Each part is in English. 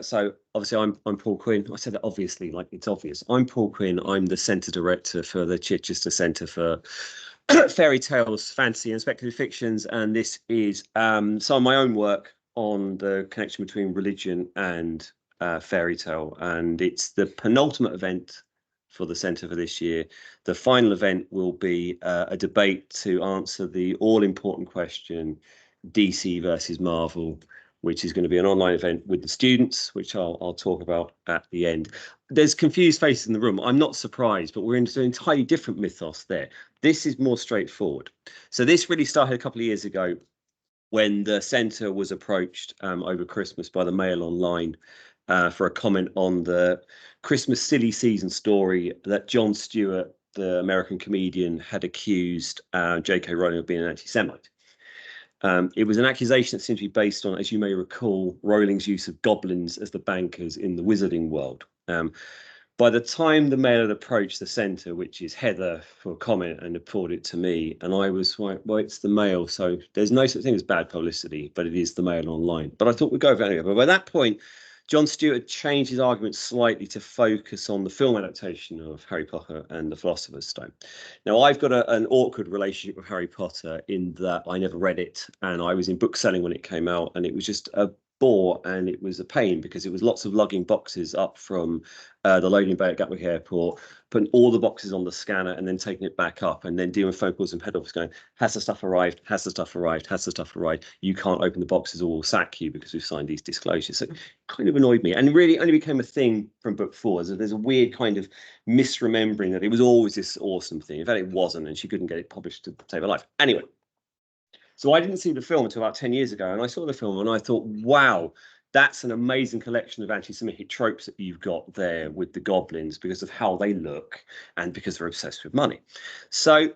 So obviously I'm Paul Quinn. I said that obviously, like it's obvious. I'm Paul Quinn. I'm the Centre Director for the Chichester Centre for Fairy Tales, Fantasy and Speculative Fictions. And this is some of my own work on the connection between religion and fairy tale. And it's the penultimate event for the Centre for this year. The final event will be a debate to answer the all-important question, DC versus Marvel, which is going to be an online event with the students, which I'll talk about at the end. There's confused faces in the room. I'm not surprised, but we're into an entirely different mythos there. This is more straightforward. So this really started a couple of years ago when the centre was approached over Christmas by the Mail Online for a comment on the Christmas silly season story that Jon Stewart, the American comedian, had accused J.K. Rowling of being an anti-Semite. It was an accusation that seemed to be based on, as you may recall, Rowling's use of goblins as the bankers in the wizarding world. By the time the Mail had approached the centre, which is Heather, for a comment and had forwarded it to me, and I was like, well, it's the Mail, so there's no such thing as bad publicity, but it is the Mail Online. But I thought we'd go over it anyway. But by that point, Jon Stewart changed his argument slightly to focus on the film adaptation of Harry Potter and the Philosopher's Stone. Now, I've got an awkward relationship with Harry Potter in that I never read it, and I was in book selling when it came out, and it was just a bore and it was a pain because it was lots of lugging boxes up from the loading bay at Gatwick Airport, putting all the boxes on the scanner and then taking it back up and then dealing with phone calls from head office going, has the stuff arrived? Has the stuff arrived? Has the stuff arrived? You can't open the boxes or we'll sack you because we've signed these disclosures. So it kind of annoyed me and really only became a thing from book 4. So there's a weird kind of misremembering that it was always this awesome thing. In fact, it wasn't, and she couldn't get it published to save her life. Anyway, so I didn't see the film until about 10 years ago, and I saw the film and I thought, wow, that's an amazing collection of anti-Semitic tropes that you've got there with the goblins because of how they look and because they're obsessed with money. So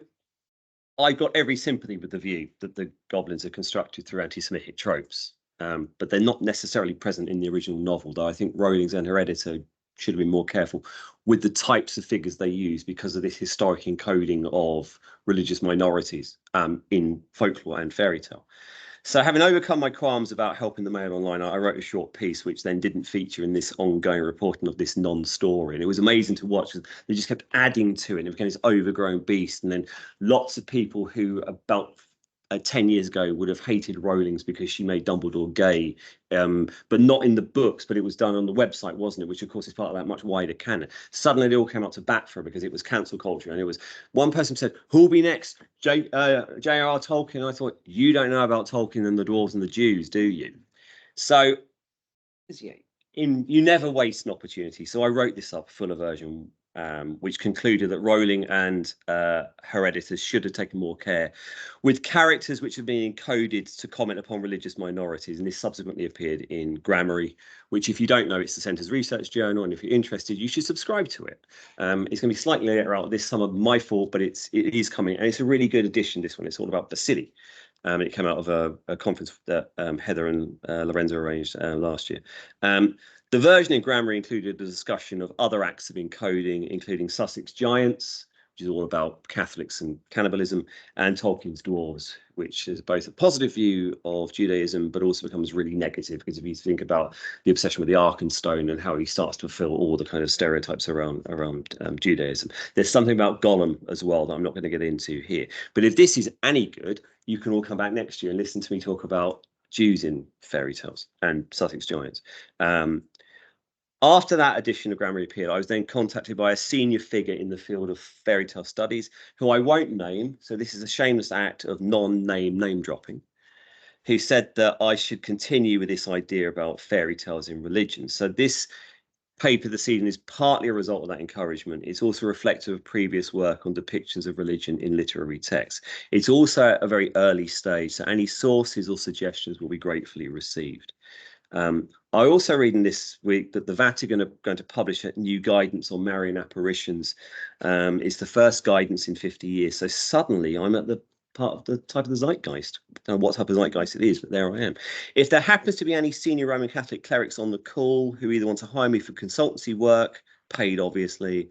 I got every sympathy with the view that the goblins are constructed through anti-Semitic tropes, but they're not necessarily present in the original novel, though I think Rowling and her editor should have been more careful with the types of figures they use because of this historic encoding of religious minorities in folklore and fairy tale. So having overcome my qualms about helping the Mail Online, I wrote a short piece which then didn't feature in this ongoing reporting of this non-story. And it was amazing to watch. They just kept adding to it and it became this overgrown beast. And then lots of people who about 10 years ago would have hated Rowling's because she made Dumbledore gay, but not in the books, but it was done on the website, wasn't it? Which of course is part of that much wider canon. Suddenly they all came up to bat for her because it was cancel culture. And it was one person said, who'll be next? J.R.R. Tolkien. I thought, you don't know about Tolkien and the dwarves and the Jews, do you? So yeah, you never waste an opportunity. So I wrote this up, fuller version, which concluded that Rowling and her editors should have taken more care with characters which have been encoded to comment upon religious minorities. And this subsequently appeared in Grammary, which, if you don't know, it's the Centre's research journal. And if you're interested, you should subscribe to it. It's going to be slightly later out this summer, my fault, but it is coming. And it's a really good edition, this one. It's all about Basili. It came out of a conference that Heather and Lorenzo arranged last year. The version in Grammar included a discussion of other acts of encoding, including Sussex Giants, which is all about Catholics and cannibalism, and Tolkien's Dwarves, which is both a positive view of Judaism, but also becomes really negative, because if you think about the obsession with the Arkenstone and how he starts to fulfill all the kind of stereotypes around Judaism. There's something about Gollum as well that I'm not going to get into here. But if this is any good, you can all come back next year and listen to me talk about Jews in fairy tales and Sussex Giants. After that edition of Grammar appeared, I was then contacted by a senior figure in the field of fairy tale studies, who I won't name, so this is a shameless act of name dropping, who said that I should continue with this idea about fairy tales in religion. So this paper this evening is partly a result of that encouragement. It's also reflective of previous work on depictions of religion in literary texts. It's also at a very early stage, so any sources or suggestions will be gratefully received. I also read in this week that the Vatican are going to publish a new guidance on Marian apparitions. It's the first guidance in 50 years. So suddenly I'm at the part of the type of the zeitgeist. I don't know what type of zeitgeist it is, but there I am. If there happens to be any senior Roman Catholic clerics on the call who either want to hire me for consultancy work, paid obviously,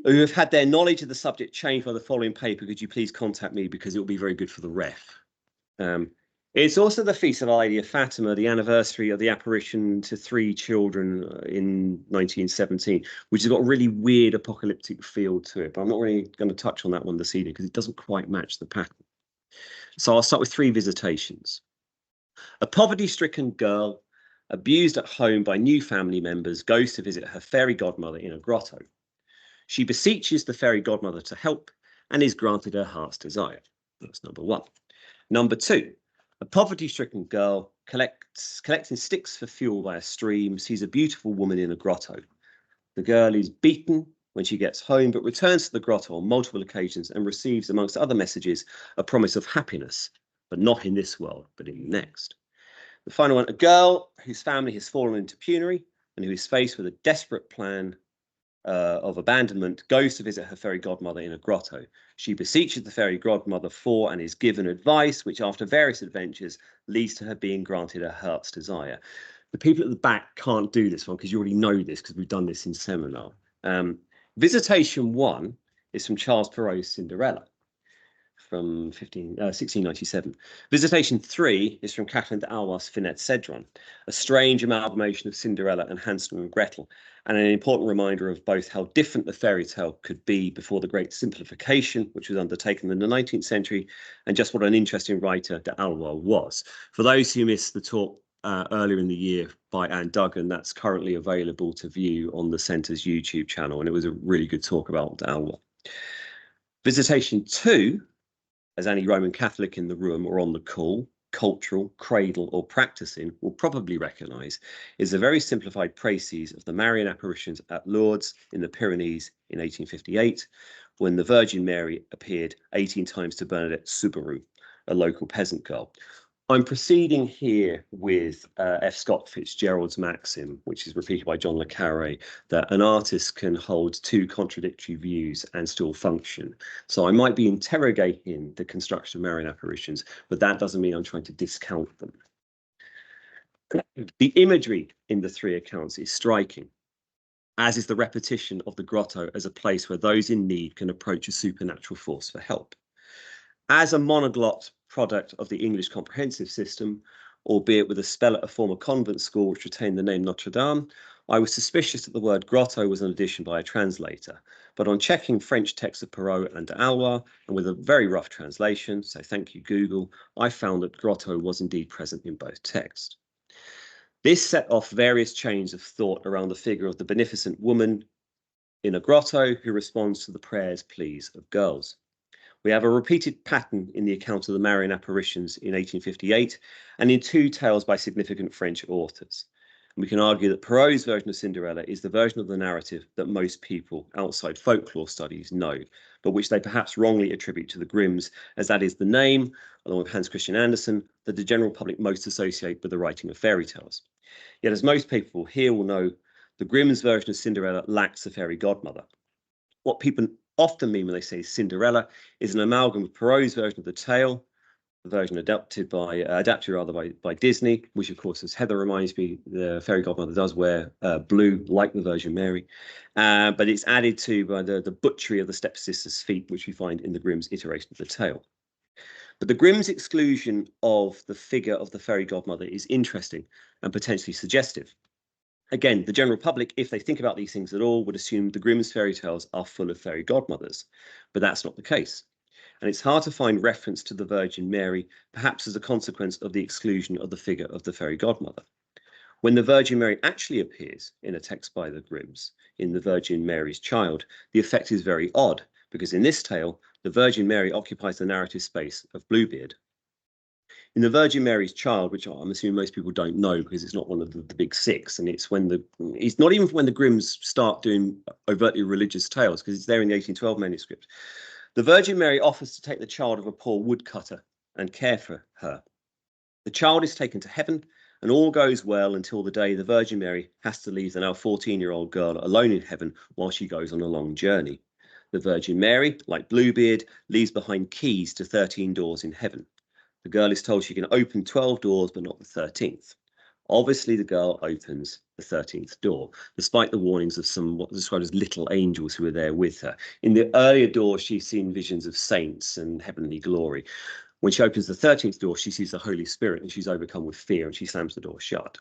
who have had their knowledge of the subject changed by the following paper, could you please contact me because it will be very good for the ref. It's also the feast of Our Lady of Fatima, the anniversary of the apparition to 3 children in 1917, which has got a really weird apocalyptic feel to it. But I'm not really going to touch on that one this evening because it doesn't quite match the pattern. So I'll start with 3 visitations. A poverty-stricken girl, abused at home by new family members, goes to visit her fairy godmother in a grotto. She beseeches the fairy godmother to help and is granted her heart's desire. That's number 1. Number 2. A poverty-stricken girl collecting sticks for fuel by a stream sees a beautiful woman in a grotto. The girl is beaten when she gets home, but returns to the grotto on multiple occasions and receives, amongst other messages, a promise of happiness, but not in this world, but in the next. The final one, a girl whose family has fallen into penury and who is faced with a desperate plan of abandonment, goes to visit her fairy godmother in a grotto. She beseeches the fairy godmother for and is given advice, which after various adventures leads to her being granted her heart's desire. The people at the back can't do this one because you already know this because we've done this in seminar. Visitation 1 is from Charles Perrault's Cinderella from 1697. Visitation 3 is from Catherine de Alwas' Finette Cedron, a strange amalgamation of Cinderella and Hansel and Gretel, and an important reminder of both how different the fairy tale could be before the great simplification, which was undertaken in the 19th century, and just what an interesting writer de Alwas was. For those who missed the talk earlier in the year by Anne Duggan, that's currently available to view on the Centre's YouTube channel, and it was a really good talk about de Alwas. Visitation 2, as any Roman Catholic in the room or on the call, cultural, cradle, or practicing will probably recognise, is a very simplified précis of the Marian apparitions at Lourdes in the Pyrenees in 1858, when the Virgin Mary appeared 18 times to Bernadette Soubirous, a local peasant girl. I'm proceeding here with F. Scott Fitzgerald's maxim, which is repeated by John le Carré, that an artist can hold 2 contradictory views and still function. So I might be interrogating the construction of Marian apparitions, but that doesn't mean I'm trying to discount them. The imagery in the 3 accounts is striking, as is the repetition of the grotto as a place where those in need can approach a supernatural force for help. As a monoglot product of the English comprehensive system, albeit with a spell at a former convent school which retained the name Notre Dame, I was suspicious that the word grotto was an addition by a translator. But on checking French texts of Perrault and de Alwas, and with a very rough translation, so thank you Google, I found that grotto was indeed present in both texts. This set off various chains of thought around the figure of the beneficent woman in a grotto who responds to the prayers, pleas of girls. We have a repeated pattern in the account of the Marian apparitions in 1858 and in 2 tales by significant French authors. And we can argue that Perrault's version of Cinderella is the version of the narrative that most people outside folklore studies know, but which they perhaps wrongly attribute to the Grimms, as that is the name, along with Hans Christian Andersen, that the general public most associate with the writing of fairy tales. Yet, as most people here will know, the Grimms' version of Cinderella lacks a fairy godmother. What people often mean when they say Cinderella is an amalgam of Perrault's version of the tale, the version adapted by Disney, which of course, as Heather reminds me, the fairy godmother does wear blue like the Virgin Mary, but it's added to by the butchery of the stepsister's feet, which we find in the Grimm's iteration of the tale. But the Grimm's exclusion of the figure of the fairy godmother is interesting and potentially suggestive. Again, the general public, if they think about these things at all, would assume the Grimm's fairy tales are full of fairy godmothers, but that's not the case. And it's hard to find reference to the Virgin Mary, perhaps as a consequence of the exclusion of the figure of the fairy godmother. When the Virgin Mary actually appears in a text by the Grimm's, in the Virgin Mary's Child, the effect is very odd, because in this tale, the Virgin Mary occupies the narrative space of Bluebeard. In the Virgin Mary's Child, which I'm assuming most people don't know because it's not one of the big 6, and it's not even when the Grimms start doing overtly religious tales, because it's there in the 1812 manuscript. The Virgin Mary offers to take the child of a poor woodcutter and care for her. The child is taken to heaven, and all goes well until the day the Virgin Mary has to leave the now 14-year-old girl alone in heaven while she goes on a long journey. The Virgin Mary, like Bluebeard, leaves behind keys to 13 doors in heaven. The girl is told she can open 12 doors, but not the 13th. Obviously, the girl opens the 13th door, despite the warnings of some what are described as little angels who are there with her. In the earlier doors, she's seen visions of saints and heavenly glory. When she opens the 13th door, she sees the Holy Spirit and she's overcome with fear and she slams the door shut.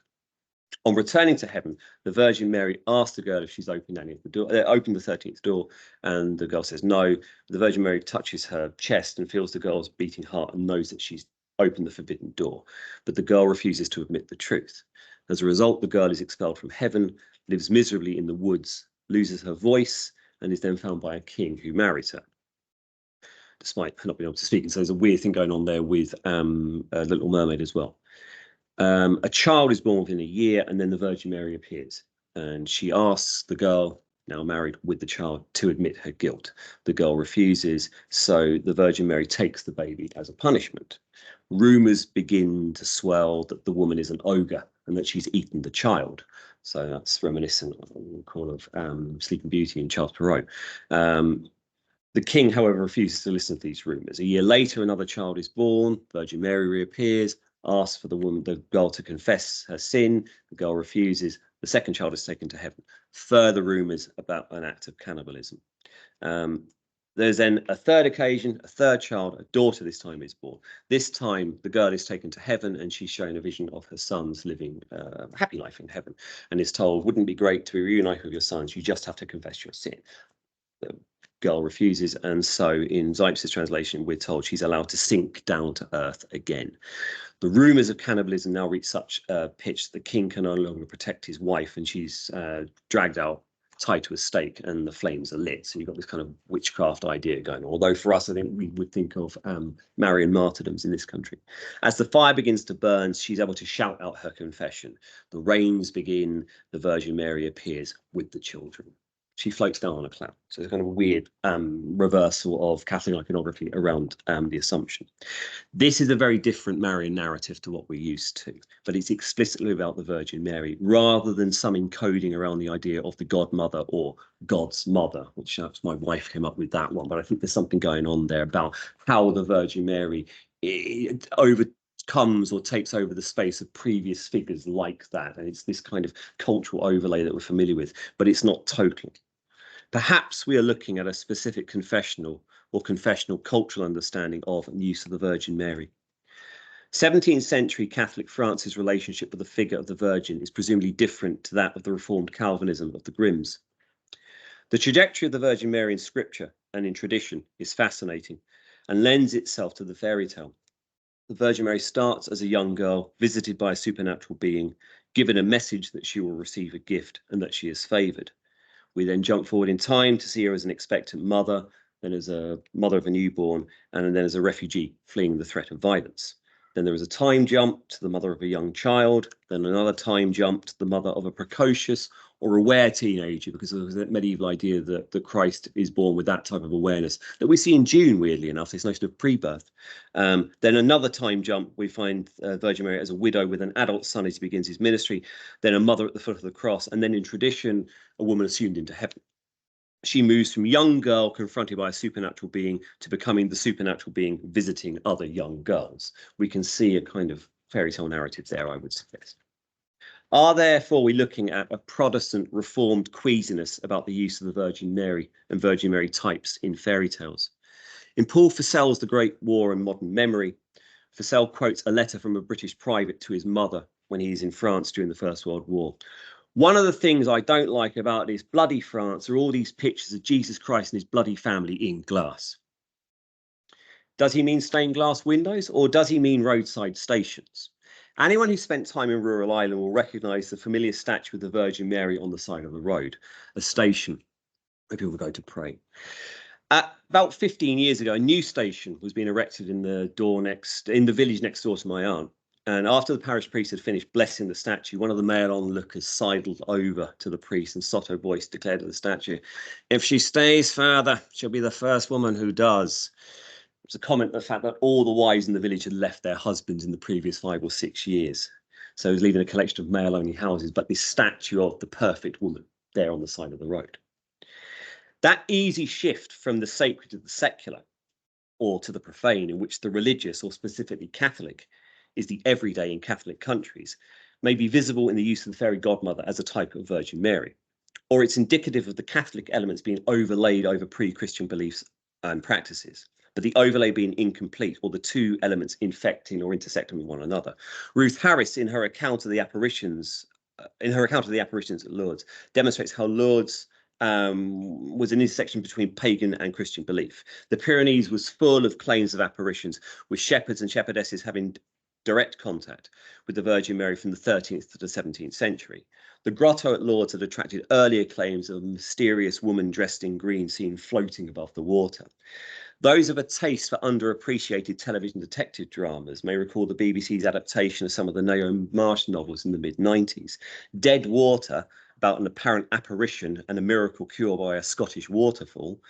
On returning to heaven, the Virgin Mary asks the girl if she's opened any of the door, opened the 13th door, and the girl says no. The Virgin Mary touches her chest and feels the girl's beating heart and knows that she's opened the forbidden door, but the girl refuses to admit the truth. As a result, the girl is expelled from heaven, lives miserably in the woods, loses her voice, and is then found by a king who marries her, despite not being able to speak. And so there's a weird thing going on there with Little Mermaid as well. A child is born within a year, and then the Virgin Mary appears, and she asks the girl, now married with the child, to admit her guilt. The girl refuses, so the Virgin Mary takes the baby as a punishment. Rumours begin to swell that the woman is an ogre and that she's eaten the child. So that's reminiscent of Sleeping Beauty and Charles Perrault. The king, however, refuses to listen to these rumours. A year later, another child is born. Virgin Mary reappears, asks for the girl to confess her sin. The girl refuses. The second child is taken to heaven. Further rumours about an act of cannibalism. There's then a third occasion, a third child, a daughter this time is born. This time the girl is taken to heaven and she's shown a vision of her sons living a happy life in heaven and is told, wouldn't it be great to be reunited with your sons? You just have to confess your sin. The girl refuses, and so in Zipes' translation we're told she's allowed to sink down to earth again. The rumours of cannibalism now reach such a pitch that the king can no longer protect his wife, and she's dragged out, tied to a stake, and the flames are lit. So you've got this kind of witchcraft idea going on. Although for us, I think we would think of Marian martyrdoms in this country. As the fire begins to burn, she's able to shout out her confession. The rains begin. The Virgin Mary appears with the children. She floats down on a cloud. So it's kind of a weird reversal of Catholic iconography around the Assumption. This is a very different Marian narrative to what we're used to, but it's explicitly about the Virgin Mary rather than some encoding around the idea of the Godmother or God's mother, which my wife came up with that one. But I think there's something going on there about how the Virgin Mary overcomes or takes over the space of previous figures like that. And it's this kind of cultural overlay that we're familiar with, but it's not total. Perhaps we are looking at a specific confessional or confessional cultural understanding of and use of the Virgin Mary. 17th century Catholic France's relationship with the figure of the Virgin is presumably different to that of the Reformed Calvinism of the Grimms. The trajectory of the Virgin Mary in scripture and in tradition is fascinating and lends itself to the fairy tale. The Virgin Mary starts as a young girl, visited by a supernatural being, given a message that she will receive a gift and that she is favoured. We then jump forward in time to see her as an expectant mother, then as a mother of a newborn, and then as a refugee fleeing the threat of violence. Then there is a time jump to the mother of a young child, then another time jump to the mother of a precocious or aware teenager, because there was that medieval idea that Christ is born with that type of awareness that we see in June, weirdly enough, this notion of pre-birth. Then another time jump, we find Virgin Mary as a widow with an adult son as he begins his ministry, then a mother at the foot of the cross, and then in tradition, a woman assumed into heaven. She moves from young girl confronted by a supernatural being to becoming the supernatural being visiting other young girls. We can see a kind of fairy tale narrative there, I would suggest. Are therefore we looking at a Protestant reformed queasiness about the use of the Virgin Mary and Virgin Mary types in fairy tales? In Paul Fussel's The Great War and Modern Memory, Fussell quotes a letter from a British private to his mother when he's in France during the First World War. One of the things I don't like about this bloody France are all these pictures of Jesus Christ and his bloody family in glass. Does he mean stained glass windows, or does he mean roadside stations? Anyone who spent time in rural Ireland will recognise the familiar statue of the Virgin Mary on the side of the road, a station where people go to pray. About 15 years ago, a new station was being erected in the village next door to my aunt. And after the parish priest had finished blessing the statue, one of the male onlookers sidled over to the priest and sotto voice declared to the statue, "If she stays, Father, she'll be the first woman who does." It was a comment on the fact that all the wives in the village had left their husbands in the previous 5 or 6 years. So he was leaving a collection of male-only houses, but this statue of the perfect woman there on the side of the road. That easy shift from the sacred to the secular, or to the profane, in which the religious, or specifically Catholic, is the everyday in Catholic countries, may be visible in the use of the fairy godmother as a type of Virgin Mary, or it's indicative of the Catholic elements being overlaid over pre-Christian beliefs and practices. but the overlay being incomplete, or the two elements infecting or intersecting with one another. Ruth Harris, in her account of the apparitions, at Lourdes, demonstrates how Lourdes was an intersection between pagan and Christian belief. The Pyrenees was full of claims of apparitions, with shepherds and shepherdesses having direct contact with the Virgin Mary from the 13th to the 17th century. The grotto at Lourdes had attracted earlier claims of a mysterious woman dressed in green seen floating above the water. Those of a taste for underappreciated television detective dramas may recall the BBC's adaptation of some of the Naomi Marsh novels in the mid-90s. Dead Water, about an apparent apparition and a miracle cure by a Scottish waterfall.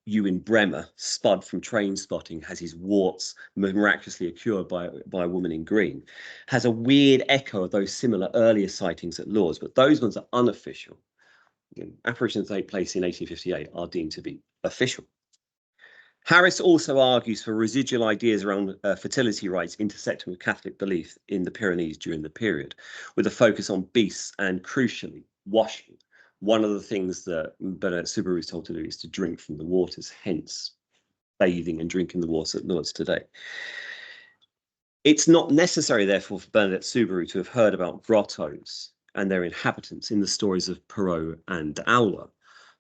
Ewan Bremer, spud from Train Spotting, has his warts miraculously cured by a woman in green, has a weird echo of those similar earlier sightings at Lourdes, but those ones are unofficial. Apparitions that take place in 1858 are deemed to be official. Harris also argues for residual ideas around fertility rites intersecting with Catholic belief in the Pyrenees during the period, with a focus on beasts and, crucially, washing. One of the things that Bernadette Soubirous is told to do is to drink from the waters, hence bathing and drinking the water at Lourdes today. It's not necessary, therefore, for Bernadette Soubirous to have heard about grottos and their inhabitants in the stories of Perrault and Alwa.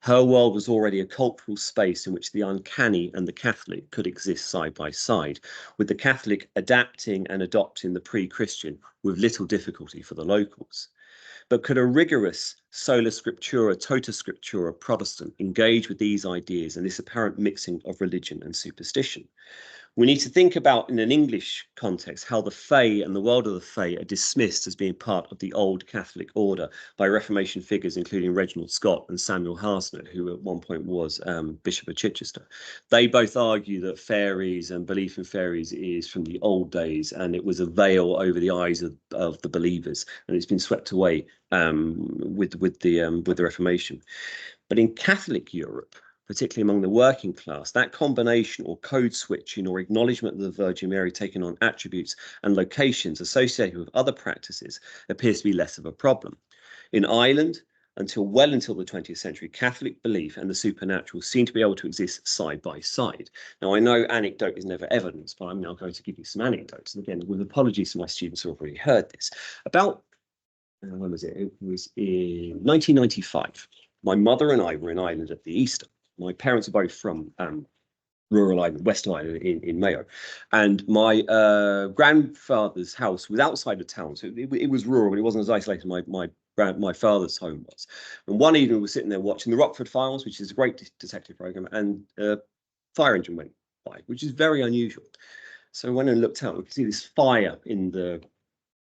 Her world was already a cultural space in which the uncanny and the Catholic could exist side by side, with the Catholic adapting and adopting the pre-Christian with little difficulty for the locals. But could a rigorous sola scriptura, tota scriptura Protestant engage with these ideas and this apparent mixing of religion and superstition? We need to think about, in an English context, how the Fae and the world of the Fae are dismissed as being part of the old Catholic order by Reformation figures, including Reginald Scott and Samuel Harsnet, who at one point was Bishop of Chichester. They both argue that fairies and belief in fairies is from the old days, and it was a veil over the eyes of the believers, and it's been swept away with the Reformation. But in Catholic Europe, particularly among the working class, that combination or code switching or acknowledgement of the Virgin Mary taking on attributes and locations associated with other practices appears to be less of a problem. In Ireland, until the 20th century, Catholic belief and the supernatural seem to be able to exist side by side. Now, I know anecdote is never evidence, but I'm now going to give you some anecdotes. And again, with apologies to my students who have already heard this. About, when was it? It was in 1995. My mother and I were in Ireland at the Easter. My parents are both from rural Ireland, West Ireland in Mayo. And my grandfather's house was outside of town. So it was rural, but it wasn't as isolated as my father's home was. And one evening we were sitting there watching the Rockford Files, which is a great detective program, and a fire engine went by, which is very unusual. So I went and looked out. We could see this fire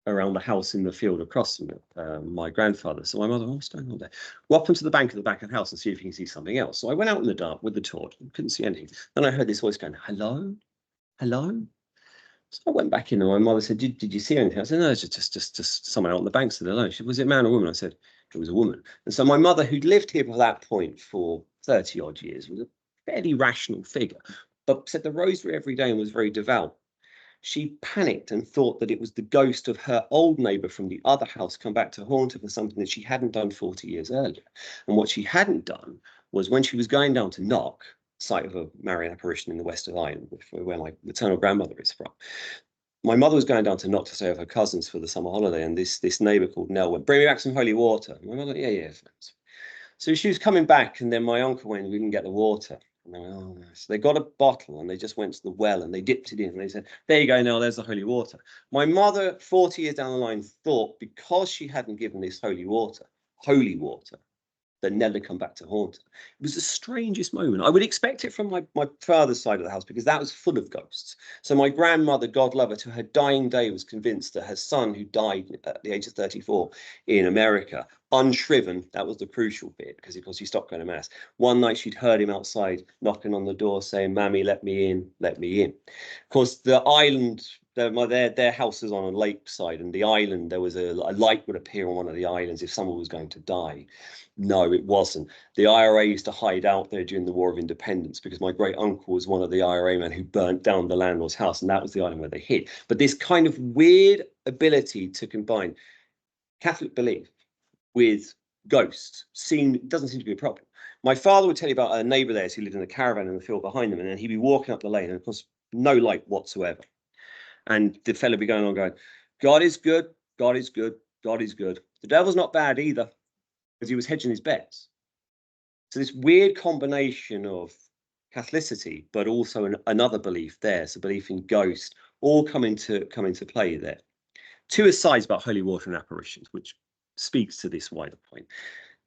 around the house in the field across from my grandfather. So my mother, what's going on there? Go up onto the bank at the back of the house and see if you can see something else. So I went out in the dark with the torch and couldn't see anything. Then I heard this voice going, hello, hello. So I went back in and my mother said, did you see anything? I said, no, it's just someone out on the bank. So hello. She said, was it a man or woman? I said, it was a woman. And so my mother, who'd lived here by that point for 30 odd years, was a fairly rational figure, but said the rosary every day and was very devout. She panicked and thought that it was the ghost of her old neighbour from the other house come back to haunt her for something that she hadn't done 40 years earlier. And what she hadn't done was, when she was going down to Knock, site of a Marian apparition in the west of Ireland, where my maternal grandmother is from, my mother was going down to Knock to stay with her cousins for the summer holiday, and this neighbour called Nell went, bring me back some holy water. And my mother, yeah. So she was coming back, and then my uncle went, we didn't get the water. And they went, oh, no. So they got a bottle and they just went to the well and they dipped it in and they said, there you go, now there's the holy water. My mother, 40 years down the line, thought because she hadn't given this holy water, that Nell had come back to haunt her. It was the strangest moment. I would expect it from my father's side of the house, because that was full of ghosts. So my grandmother, God love her, to her dying day was convinced that her son, who died at the age of 34 in America, unshriven, that was the crucial bit, because of course he stopped going to mass. One night she'd heard him outside knocking on the door saying, Mammy, let me in, let me in. Of course, the island, their house is on a lakeside, and the island, there was a light would appear on one of the islands if someone was going to die. No, it wasn't. The IRA used to hide out there during the War of Independence, because my great uncle was one of the IRA men who burnt down the landlord's house, and that was the island where they hid. But this kind of weird ability to combine Catholic belief with ghosts doesn't seem to be a problem. My father would tell you about a neighbour there who lived in a caravan in the field behind them, and then he'd be walking up the lane, and of course, no light whatsoever. And the fellow would be going on going, God is good, God is good, God is good. The devil's not bad either, because he was hedging his bets. So this weird combination of Catholicity, but also another belief there, so belief in ghosts, all come into play there. Two asides about holy water and apparitions, which speaks to this wider point.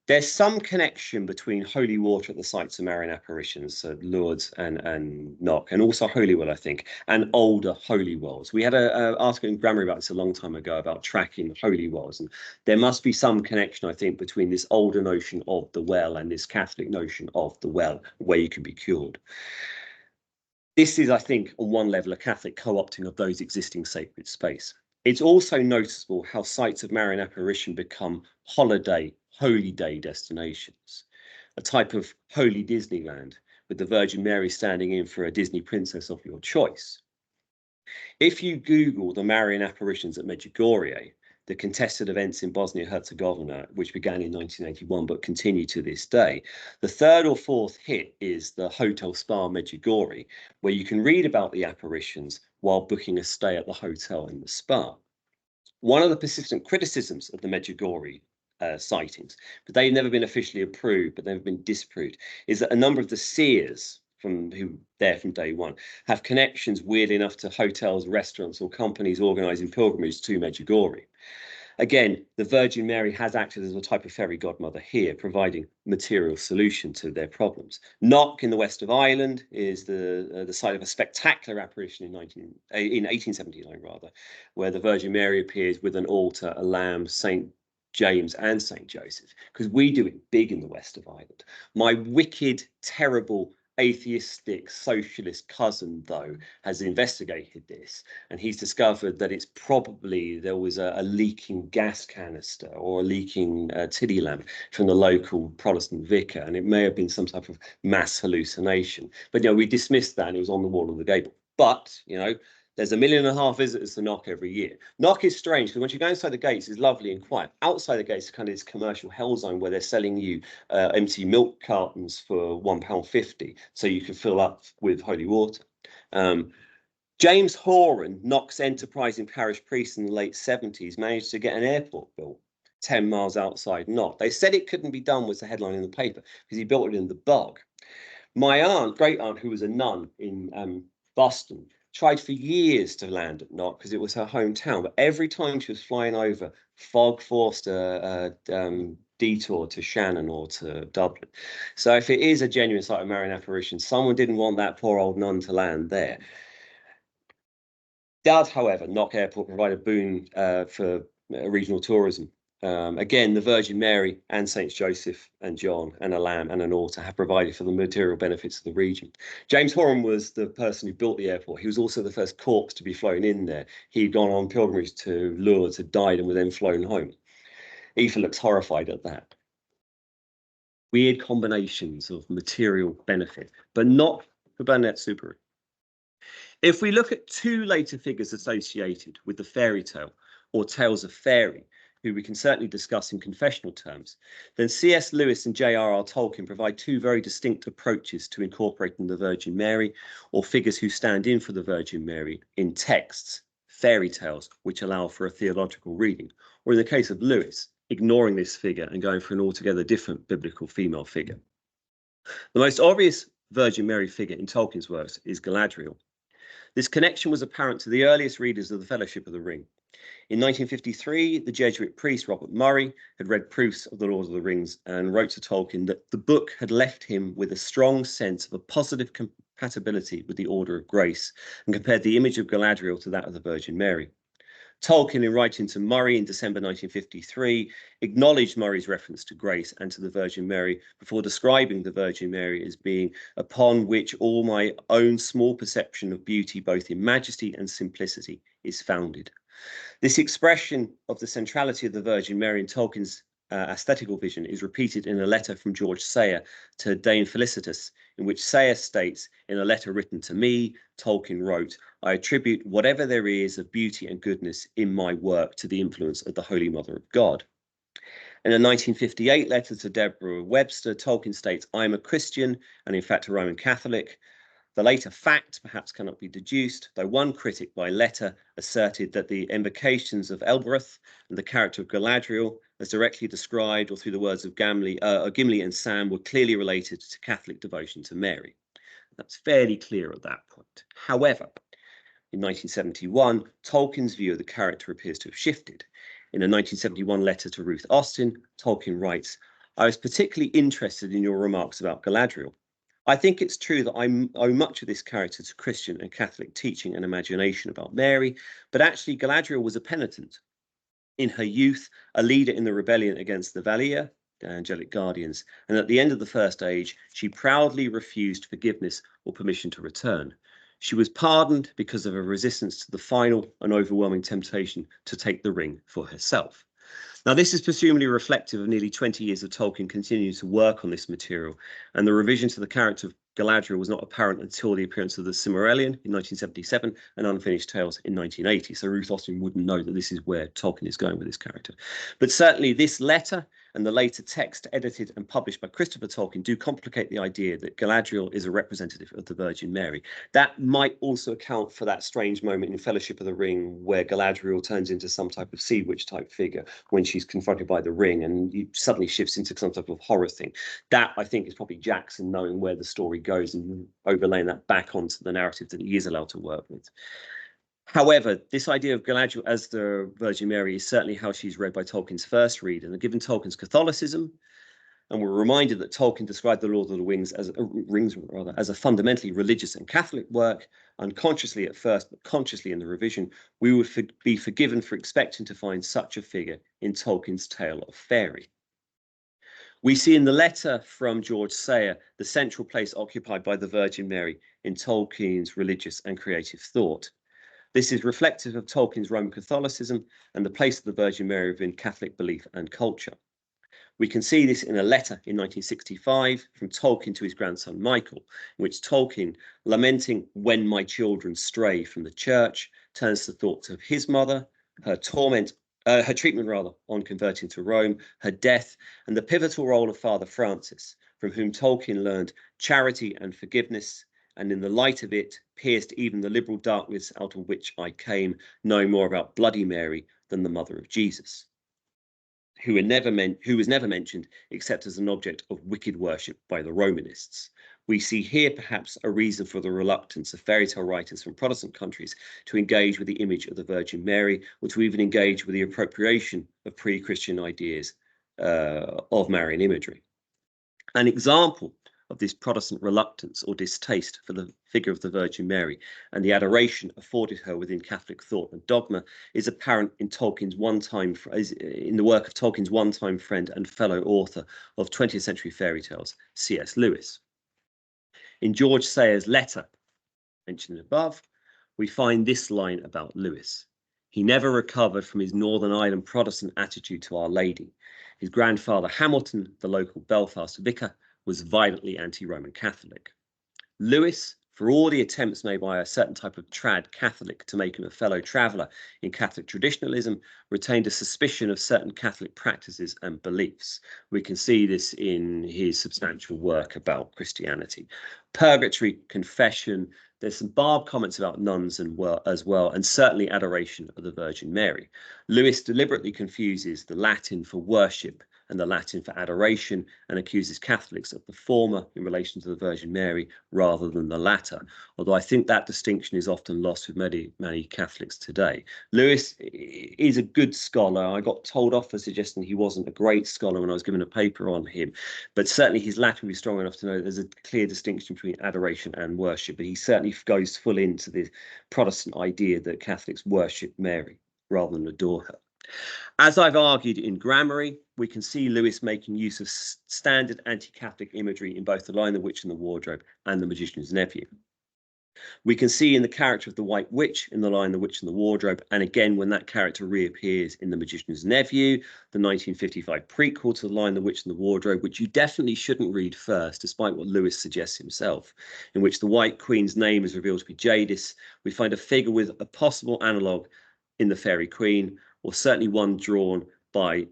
There's some connection between holy water at the sites of Marian apparitions, so Lourdes and Knock, and also holy well, I think, and older holy wells. We had an article in Grammar about this a long time ago about tracking holy wells, and there must be some connection, I think, between this older notion of the well and this Catholic notion of the well, where you can be cured. This is, I think, on one level, a Catholic co-opting of those existing sacred space. It's also noticeable how sites of Marian apparition become holy day destinations, a type of holy Disneyland, with the Virgin Mary standing in for a Disney princess of your choice. If you Google the Marian apparitions at Medjugorje, the contested events in Bosnia-Herzegovina, which began in 1981 but continue to this day, the third or fourth hit is the Hotel Spa Medjugorje, where you can read about the apparitions while booking a stay at the hotel in the spa. One of the persistent criticisms of the Medjugorje sightings, but they've never been officially approved, but they've been disproved, is that a number of the seers who there from day one have connections, weird enough, to hotels, restaurants, or companies organising pilgrimage to Medjugorje. Again, the Virgin Mary has acted as a type of fairy godmother here, providing material solution to their problems. Knock in the west of Ireland is the site of a spectacular apparition in 1879, rather, where the Virgin Mary appears with an altar, a lamb, St. James and St. Joseph, because we do it big in the west of Ireland. My wicked, terrible, atheistic socialist cousin, though, has investigated this, and he's discovered that it's probably there was a leaking gas canister or a leaking tiddy lamp from the local Protestant vicar, and it may have been some type of mass hallucination. But we dismissed that, and it was on the wall of the gable. But there's 1.5 million visitors to Knock every year. Knock is strange because once you go inside the gates, it's lovely and quiet. Outside the gates is kind of this commercial hell zone where they're selling you empty milk cartons for £1.50 so you can fill up with holy water. James Horan, Knock's enterprising parish priest in the late 70s, managed to get an airport built 10 miles outside Knock. They said it couldn't be done, was the headline in the paper, because he built it in the bog. My great aunt, who was a nun in Boston, tried for years to land at Knock because it was her hometown, but every time she was flying over, fog forced a detour to Shannon or to Dublin. So if it is a genuine site of Marian apparition, someone didn't want that poor old nun to land there. Does, however, Knock Airport provide a boon for regional tourism? Again, the Virgin Mary and Saints Joseph and John and a lamb and an altar have provided for the material benefits of the region. James Horan was the person who built the airport. He was also the first corpse to be flown in there. He'd gone on pilgrimage to Lourdes, had died, and was then flown home. Aoife looks horrified at that. Weird combinations of material benefit, but not for Burnett Subaru. If we look at two later figures associated with the fairy tale or tales of fairy, who we can certainly discuss in confessional terms, then C.S. Lewis and J.R.R. Tolkien provide two very distinct approaches to incorporating the Virgin Mary or figures who stand in for the Virgin Mary in texts, fairy tales, which allow for a theological reading, or in the case of Lewis, ignoring this figure and going for an altogether different biblical female figure. The most obvious Virgin Mary figure in Tolkien's works is Galadriel. This connection was apparent to the earliest readers of the Fellowship of the Ring. In 1953, the Jesuit priest Robert Murray had read proofs of the Lord of the Rings and wrote to Tolkien that the book had left him with a strong sense of a positive compatibility with the Order of Grace and compared the image of Galadriel to that of the Virgin Mary. Tolkien, in writing to Murray in December 1953, acknowledged Murray's reference to grace and to the Virgin Mary before describing the Virgin Mary as being upon which all my own small perception of beauty, both in majesty and simplicity, is founded. This expression of the centrality of the Virgin Mary in Tolkien's aesthetical vision is repeated in a letter from George Sayer to Dame Felicitas, in which Sayer states, in a letter written to me, Tolkien wrote, I attribute whatever there is of beauty and goodness in my work to the influence of the Holy Mother of God. In a 1958 letter to Deborah Webster, Tolkien states, "I am a Christian and in fact a Roman Catholic." The later fact perhaps cannot be deduced, though one critic by letter asserted that the invocations of Elbereth and the character of Galadriel, as directly described or through the words of Gimli and Sam, were clearly related to Catholic devotion to Mary. That's fairly clear at that point. However, in 1971, Tolkien's view of the character appears to have shifted. In a 1971 letter to Ruth Austin, Tolkien writes, "I was particularly interested in your remarks about Galadriel. I think it's true that I owe much of this character to Christian and Catholic teaching and imagination about Mary, but actually Galadriel was a penitent. In her youth, a leader in the rebellion against the Valir, the angelic guardians, and at the end of the First Age, she proudly refused forgiveness or permission to return. She was pardoned because of a resistance to the final and overwhelming temptation to take the ring for herself." Now, this is presumably reflective of nearly 20 years of Tolkien continuing to work on this material, and the revision to the character of Galadriel was not apparent until the appearance of the Silmarillion in 1977 and Unfinished Tales in 1980. So Ruth Austin wouldn't know that this is where Tolkien is going with this character. But certainly this letter and the later text edited and published by Christopher Tolkien do complicate the idea that Galadriel is a representative of the Virgin Mary. That might also account for that strange moment in Fellowship of the Ring where Galadriel turns into some type of sea witch type figure when she's confronted by the ring, and he suddenly shifts into some type of horror thing. That, I think, is probably Jackson knowing where the story goes and overlaying that back onto the narrative that he is allowed to work with. However, this idea of Galadriel as the Virgin Mary is certainly how she's read by Tolkien's first reader. And given Tolkien's Catholicism, and we're reminded that Tolkien described the Lord of the Rings as a fundamentally religious and Catholic work, unconsciously at first, but consciously in the revision, we would be forgiven for expecting to find such a figure in Tolkien's tale of Fairy. We see in the letter from George Sayer the central place occupied by the Virgin Mary in Tolkien's religious and creative thought. This is reflective of Tolkien's Roman Catholicism and the place of the Virgin Mary within Catholic belief and culture. We can see this in a letter in 1965 from Tolkien to his grandson Michael, in which Tolkien, lamenting "when my children stray from the church," turns to thoughts of his mother, her treatment on converting to Rome, her death, and the pivotal role of Father Francis, from whom Tolkien learned charity and forgiveness, and in the light of it pierced even the liberal darkness out of which I came, knowing more about Bloody Mary than the mother of Jesus, who was never mentioned except as an object of wicked worship by the Romanists. We see here perhaps a reason for the reluctance of fairy tale writers from Protestant countries to engage with the image of the Virgin Mary, or to even engage with the appropriation of pre-Christian ideas of Marian imagery. An example of this Protestant reluctance or distaste for the figure of the Virgin Mary and the adoration afforded her within Catholic thought and dogma is apparent in the work of Tolkien's one-time friend and fellow author of 20th century fairy tales, C.S. Lewis. In George Sayer's letter, mentioned above, we find this line about Lewis: "He never recovered from his Northern Ireland Protestant attitude to Our Lady. His grandfather Hamilton, the local Belfast vicar, was violently anti-Roman Catholic. Lewis, for all the attempts made by a certain type of trad Catholic to make him a fellow traveller in Catholic traditionalism, retained a suspicion of certain Catholic practices and beliefs." We can see this in his substantial work about Christianity. Purgatory, confession, there's some Barb comments about nuns as well, and certainly adoration of the Virgin Mary. Lewis deliberately confuses the Latin for worship and the Latin for adoration, and accuses Catholics of the former in relation to the Virgin Mary rather than the latter, although I think that distinction is often lost with many Catholics today. Lewis is a good scholar. I got told off for suggesting he wasn't a great scholar when I was given a paper on him, but certainly his Latin would be strong enough to know there's a clear distinction between adoration and worship, but he certainly goes full into the Protestant idea that Catholics worship Mary rather than adore her. As I've argued in Grammary, we can see Lewis making use of standard anti-Catholic imagery in both The Lion, the Witch and the Wardrobe and The Magician's Nephew. We can see in the character of the White Witch in The Lion, the Witch and the Wardrobe, and again when that character reappears in The Magician's Nephew, the 1955 prequel to The Lion, the Witch and the Wardrobe, which you definitely shouldn't read first, despite what Lewis suggests himself, in which the White Queen's name is revealed to be Jadis. We find a figure with a possible analogue in the Fairy Queen, or certainly one drawn by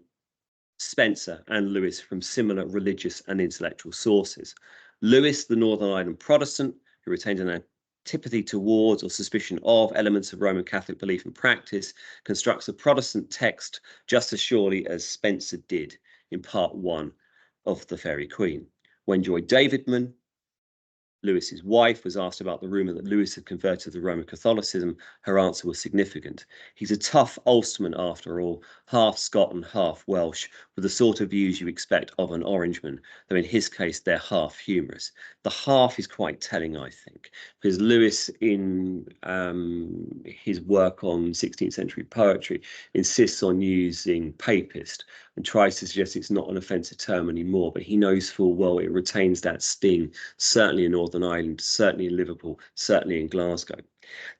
Spencer and Lewis from similar religious and intellectual sources. Lewis, the Northern Ireland Protestant, who retained an antipathy towards or suspicion of elements of Roman Catholic belief and practice, constructs a Protestant text just as surely as Spencer did in part 1 of The Fairy Queen. When Joy Davidman, Lewis's wife, was asked about the rumour that Lewis had converted to Roman Catholicism, her answer was significant. He's a tough Ulsterman after all, half Scot and half Welsh, with the sort of views you expect of an Orangeman, though in his case they're half humorous. The half is quite telling, I think, because Lewis, in his work on 16th century poetry, insists on using papist and tries to suggest it's not an offensive term anymore, but he knows full well it retains that sting, certainly in Northern Ireland, certainly in Liverpool, certainly in Glasgow.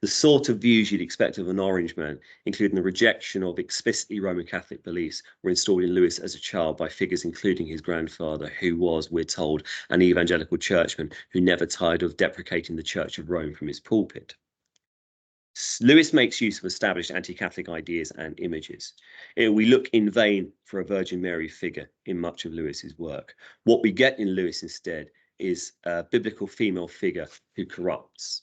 The sort of views you'd expect of an Orangeman, including the rejection of explicitly Roman Catholic beliefs, were installed in Lewis as a child by figures including his grandfather, who was, we're told, an evangelical churchman who never tired of deprecating the Church of Rome from his pulpit. Lewis makes use of established anti-Catholic ideas and images. We look in vain for a Virgin Mary figure in much of Lewis's work. What we get in Lewis instead is a biblical female figure who corrupts.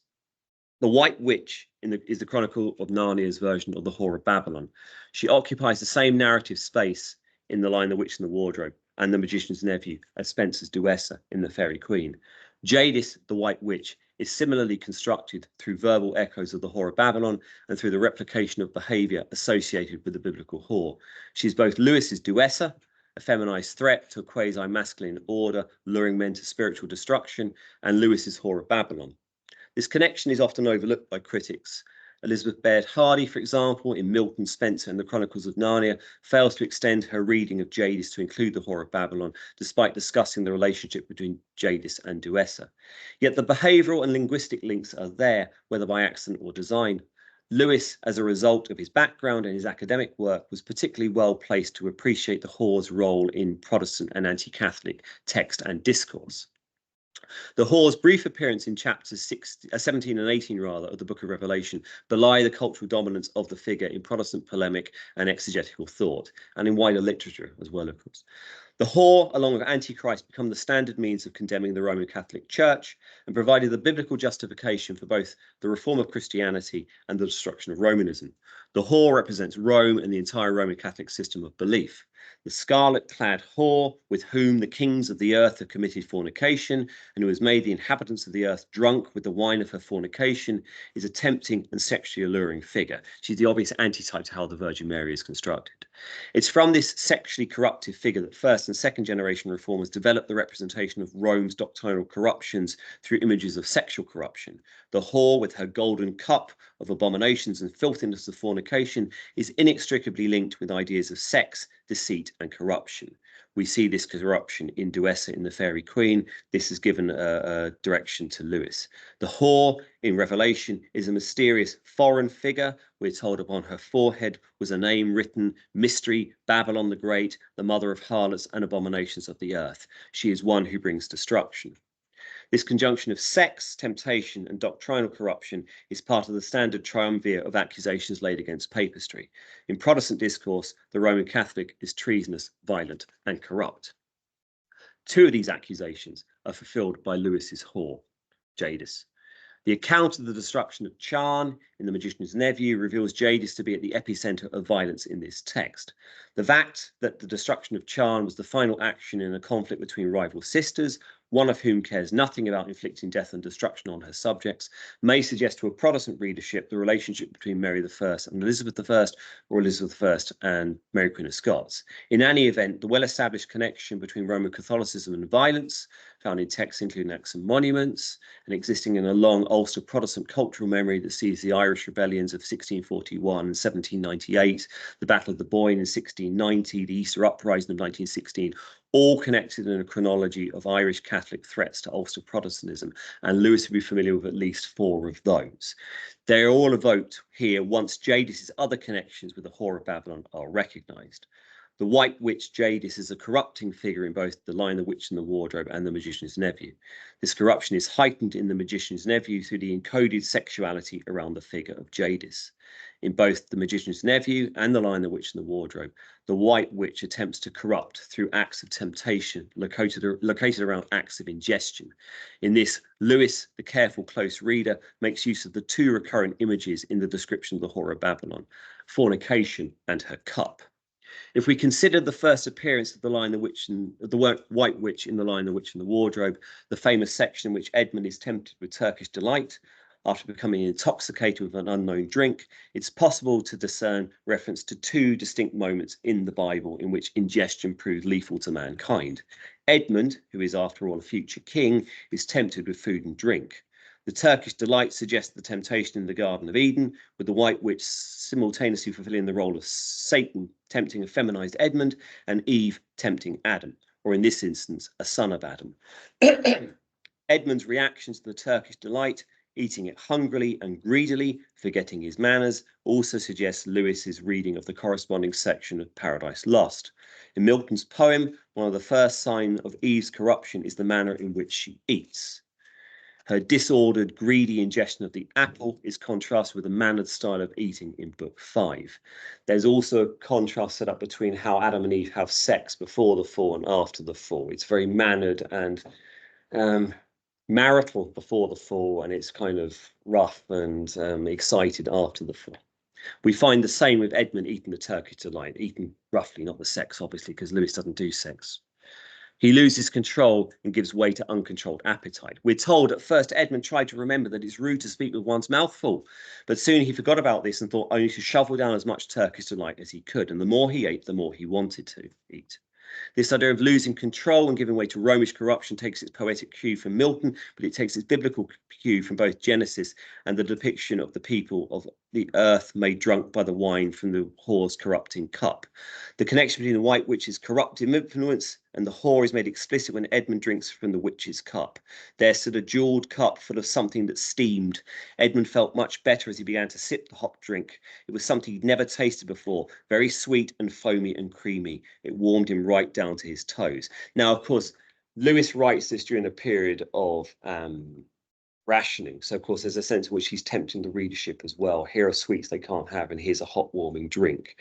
The White Witch is the Chronicle of Narnia's version of the Whore of Babylon. She occupies the same narrative space in The Lion, the Witch and the Wardrobe and The Magician's Nephew as Spencer's Duessa in The Fairy Queen. Jadis, the White Witch, is similarly constructed through verbal echoes of the Whore of Babylon and through the replication of behaviour associated with the biblical whore. She is both Lewis's Duessa, a feminized threat to a quasi-masculine order, luring men to spiritual destruction, and Lewis's Whore of Babylon. This connection is often overlooked by critics. Elizabeth Baird Hardy, for example, in Milton Spencer and the Chronicles of Narnia, fails to extend her reading of Jadis to include the Whore of Babylon, despite discussing the relationship between Jadis and Duessa. Yet the behavioural and linguistic links are there, whether by accident or design. Lewis, as a result of his background and his academic work, was particularly well placed to appreciate the whore's role in Protestant and anti-Catholic text and discourse. The whore's brief appearance in chapters 17 and 18 of the Book of Revelation belie the cultural dominance of the figure in Protestant polemic and exegetical thought, and in wider literature as well, of course. The whore, along with Antichrist, become the standard means of condemning the Roman Catholic Church and provided the biblical justification for both the reform of Christianity and the destruction of Romanism. The whore represents Rome and the entire Roman Catholic system of belief. The scarlet-clad whore, with whom the kings of the earth have committed fornication and who has made the inhabitants of the earth drunk with the wine of her fornication, is a tempting and sexually alluring figure. She's the obvious antitype to how the Virgin Mary is constructed. It's from this sexually corruptive figure that first and second generation reformers developed the representation of Rome's doctrinal corruptions through images of sexual corruption. The whore, with her golden cup of abominations and filthiness of fornication, is inextricably linked with ideas of sex, deceit, and corruption. We see this corruption in Duessa in The Fairy Queen. This has given a direction to Lewis. The whore in Revelation is a mysterious foreign figure. We're told upon her forehead was a name written, Mystery, Babylon the Great, the mother of harlots and abominations of the earth. She is one who brings destruction. This conjunction of sex, temptation, and doctrinal corruption is part of the standard triumvirate of accusations laid against papistry. In Protestant discourse, the Roman Catholic is treasonous, violent, and corrupt. Two of these accusations are fulfilled by Lewis's whore, Jadis. The account of the destruction of Charn in The Magician's Nephew reveals Jadis to be at the epicenter of violence in this text. The fact that the destruction of Charn was the final action in a conflict between rival sisters, one of whom cares nothing about inflicting death and destruction on her subjects, may suggest to a Protestant readership the relationship between Mary I and Elizabeth I, or Elizabeth I and Mary Queen of Scots. In any event, the well-established connection between Roman Catholicism and violence, found in texts including Acts and Monuments, and existing in a long Ulster Protestant cultural memory that sees the Irish rebellions of 1641 and 1798, the Battle of the Boyne in 1690, the Easter Uprising of 1916, all connected in a chronology of Irish Catholic threats to Ulster Protestantism, and Lewis would be familiar with at least 4 of those. They are all evoked here once Jadis's other connections with the Whore of Babylon are recognised. The White Witch Jadis is a corrupting figure in both The Lion, the Witch and the Wardrobe and The Magician's Nephew. This corruption is heightened in The Magician's Nephew through the encoded sexuality around the figure of Jadis. In both The Magician's Nephew and The Lion, the Witch and the Wardrobe, the White Witch attempts to corrupt through acts of temptation located around acts of ingestion. In this, Lewis, the careful, close reader, makes use of the two recurrent images in the description of the Whore of Babylon, fornication and her cup. If we consider the first appearance of the Lion, the Witch, and the White Witch in The Lion, the Witch and the Wardrobe, the famous section in which Edmund is tempted with Turkish delight after becoming intoxicated with an unknown drink, it's possible to discern reference to two distinct moments in the Bible in which ingestion proved lethal to mankind. Edmund, who is after all a future king, is tempted with food and drink. The Turkish delight suggests the temptation in the Garden of Eden, with the White Witch simultaneously fulfilling the role of Satan tempting a feminized Edmund and Eve tempting Adam, or in this instance, a son of Adam. Edmund's reactions to the Turkish delight, eating it hungrily and greedily, forgetting his manners, also suggests Lewis's reading of the corresponding section of Paradise Lost. In Milton's poem, one of the first signs of Eve's corruption is the manner in which she eats. Her disordered, greedy ingestion of the apple is contrasted with the mannered style of eating in Book 5. There's also a contrast set up between how Adam and Eve have sex before the fall and after the fall. It's very mannered and marital before the fall, and it's kind of rough and excited after the fall. We find the same with Edmund eating the Turkish delight, eating roughly, not the sex, obviously, because Lewis doesn't do sex. He loses control and gives way to uncontrolled appetite. We're told at first Edmund tried to remember that it's rude to speak with one's mouth full, but soon he forgot about this and thought only to shovel down as much Turkish delight as he could, and the more he ate, the more he wanted to eat. This idea of losing control and giving way to Romish corruption takes its poetic cue from Milton, but it takes its biblical cue from both Genesis and the depiction of the people of the earth made drunk by the wine from the whore's corrupting cup. The connection between the White Witch's corruptive influence and the whore is made explicit when Edmund drinks from the witch's cup. There stood a jewelled cup full of something that steamed. Edmund felt much better as he began to sip the hot drink. It was something he'd never tasted before, very sweet and foamy and creamy. It warmed him right down to his toes. Now, of course, Lewis writes this during a period of rationing. So, of course, there's a sense in which he's tempting the readership as well. Here are sweets they can't have, and here's a hot, warming drink.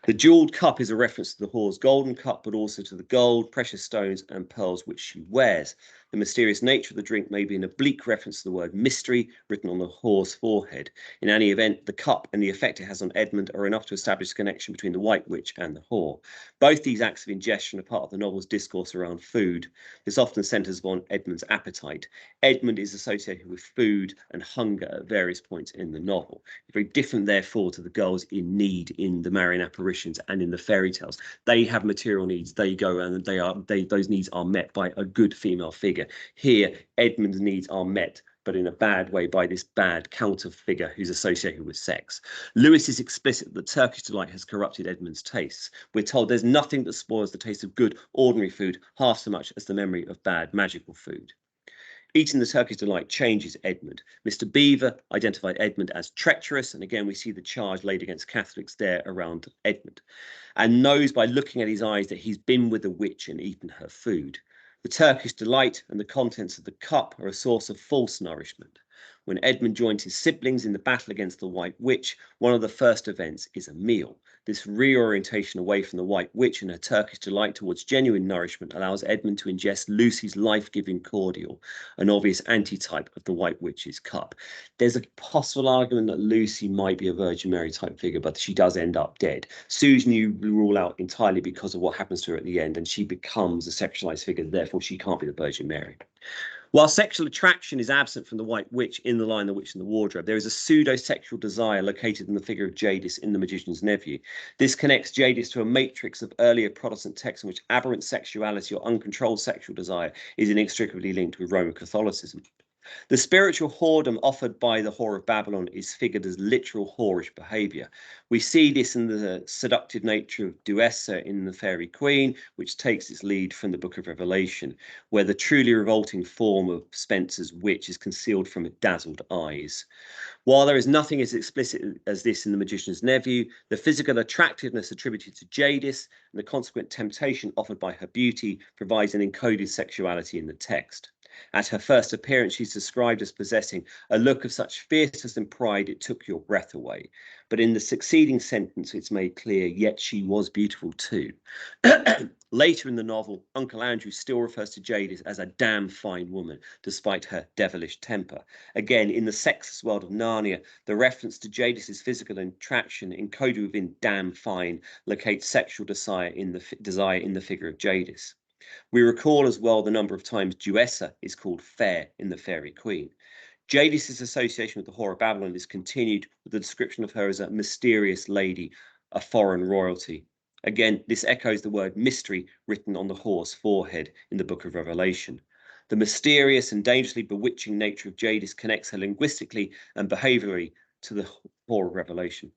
The jewelled cup is a reference to the whore's golden cup, but also to the gold, precious stones, and pearls which she wears. The mysterious nature of the drink may be an oblique reference to the word mystery written on the whore's forehead. In any event, the cup and the effect it has on Edmund are enough to establish a connection between the White Witch and the whore. Both these acts of ingestion are part of the novel's discourse around food. This often centres upon Edmund's appetite. Edmund is associated with food and hunger at various points in the novel. Very different, therefore, to the girls in need in the Marian apparitions and in the fairy tales. They have material needs. They go and those needs are met by a good female figure. Here, Edmund's needs are met, but in a bad way, by this bad counter figure who's associated with sex. Lewis is explicit that Turkish delight has corrupted Edmund's tastes. We're told there's nothing that spoils the taste of good, ordinary food half so much as the memory of bad, magical food. Eating the Turkish delight changes Edmund. Mr. Beaver identified Edmund as treacherous, and again we see the charge laid against Catholics there around Edmund, and knows by looking at his eyes that he's been with a witch and eaten her food. The Turkish delight and the contents of the cup are a source of false nourishment. When Edmund joins his siblings in the battle against the White Witch, one of the first events is a meal. This reorientation away from the White Witch and her Turkish delight towards genuine nourishment allows Edmund to ingest Lucy's life-giving cordial, an obvious antitype of the White Witch's cup. There's a possible argument that Lucy might be a Virgin Mary type figure, but she does end up dead. Susan you rule out entirely because of what happens to her at the end, and she becomes a sexualized figure, therefore she can't be the Virgin Mary. While sexual attraction is absent from the White Witch in The Lion, the Witch and the Wardrobe, there is a pseudo-sexual desire located in the figure of Jadis in The Magician's Nephew. This connects Jadis to a matrix of earlier Protestant texts in which aberrant sexuality or uncontrolled sexual desire is inextricably linked with Roman Catholicism. The spiritual whoredom offered by the Whore of Babylon is figured as literal whorish behaviour. We see this in the seductive nature of Duessa in The Fairy Queen, which takes its lead from the Book of Revelation, where the truly revolting form of Spencer's witch is concealed from dazzled eyes. While there is nothing as explicit as this in The Magician's Nephew, the physical attractiveness attributed to Jadis and the consequent temptation offered by her beauty provides an encoded sexuality in the text. At her first appearance, she's described as possessing a look of such fierceness and pride it took your breath away. But in the succeeding sentence, it's made clear, yet she was beautiful too. Later in the novel, Uncle Andrew still refers to Jadis as a damn fine woman, despite her devilish temper. Again, in the sexless world of Narnia, the reference to Jadis's physical attraction encoded within damn fine locates sexual desire in the figure of Jadis. We recall as well the number of times Duessa is called fair in The Fairy Queen. Jadis's association with the whore of Babylon is continued with the description of her as a mysterious lady, a foreign royalty. Again, this echoes the word mystery written on the whore's forehead in the Book of Revelation. The mysterious and dangerously bewitching nature of Jadis connects her linguistically and behaviourally to the whore of Revelation.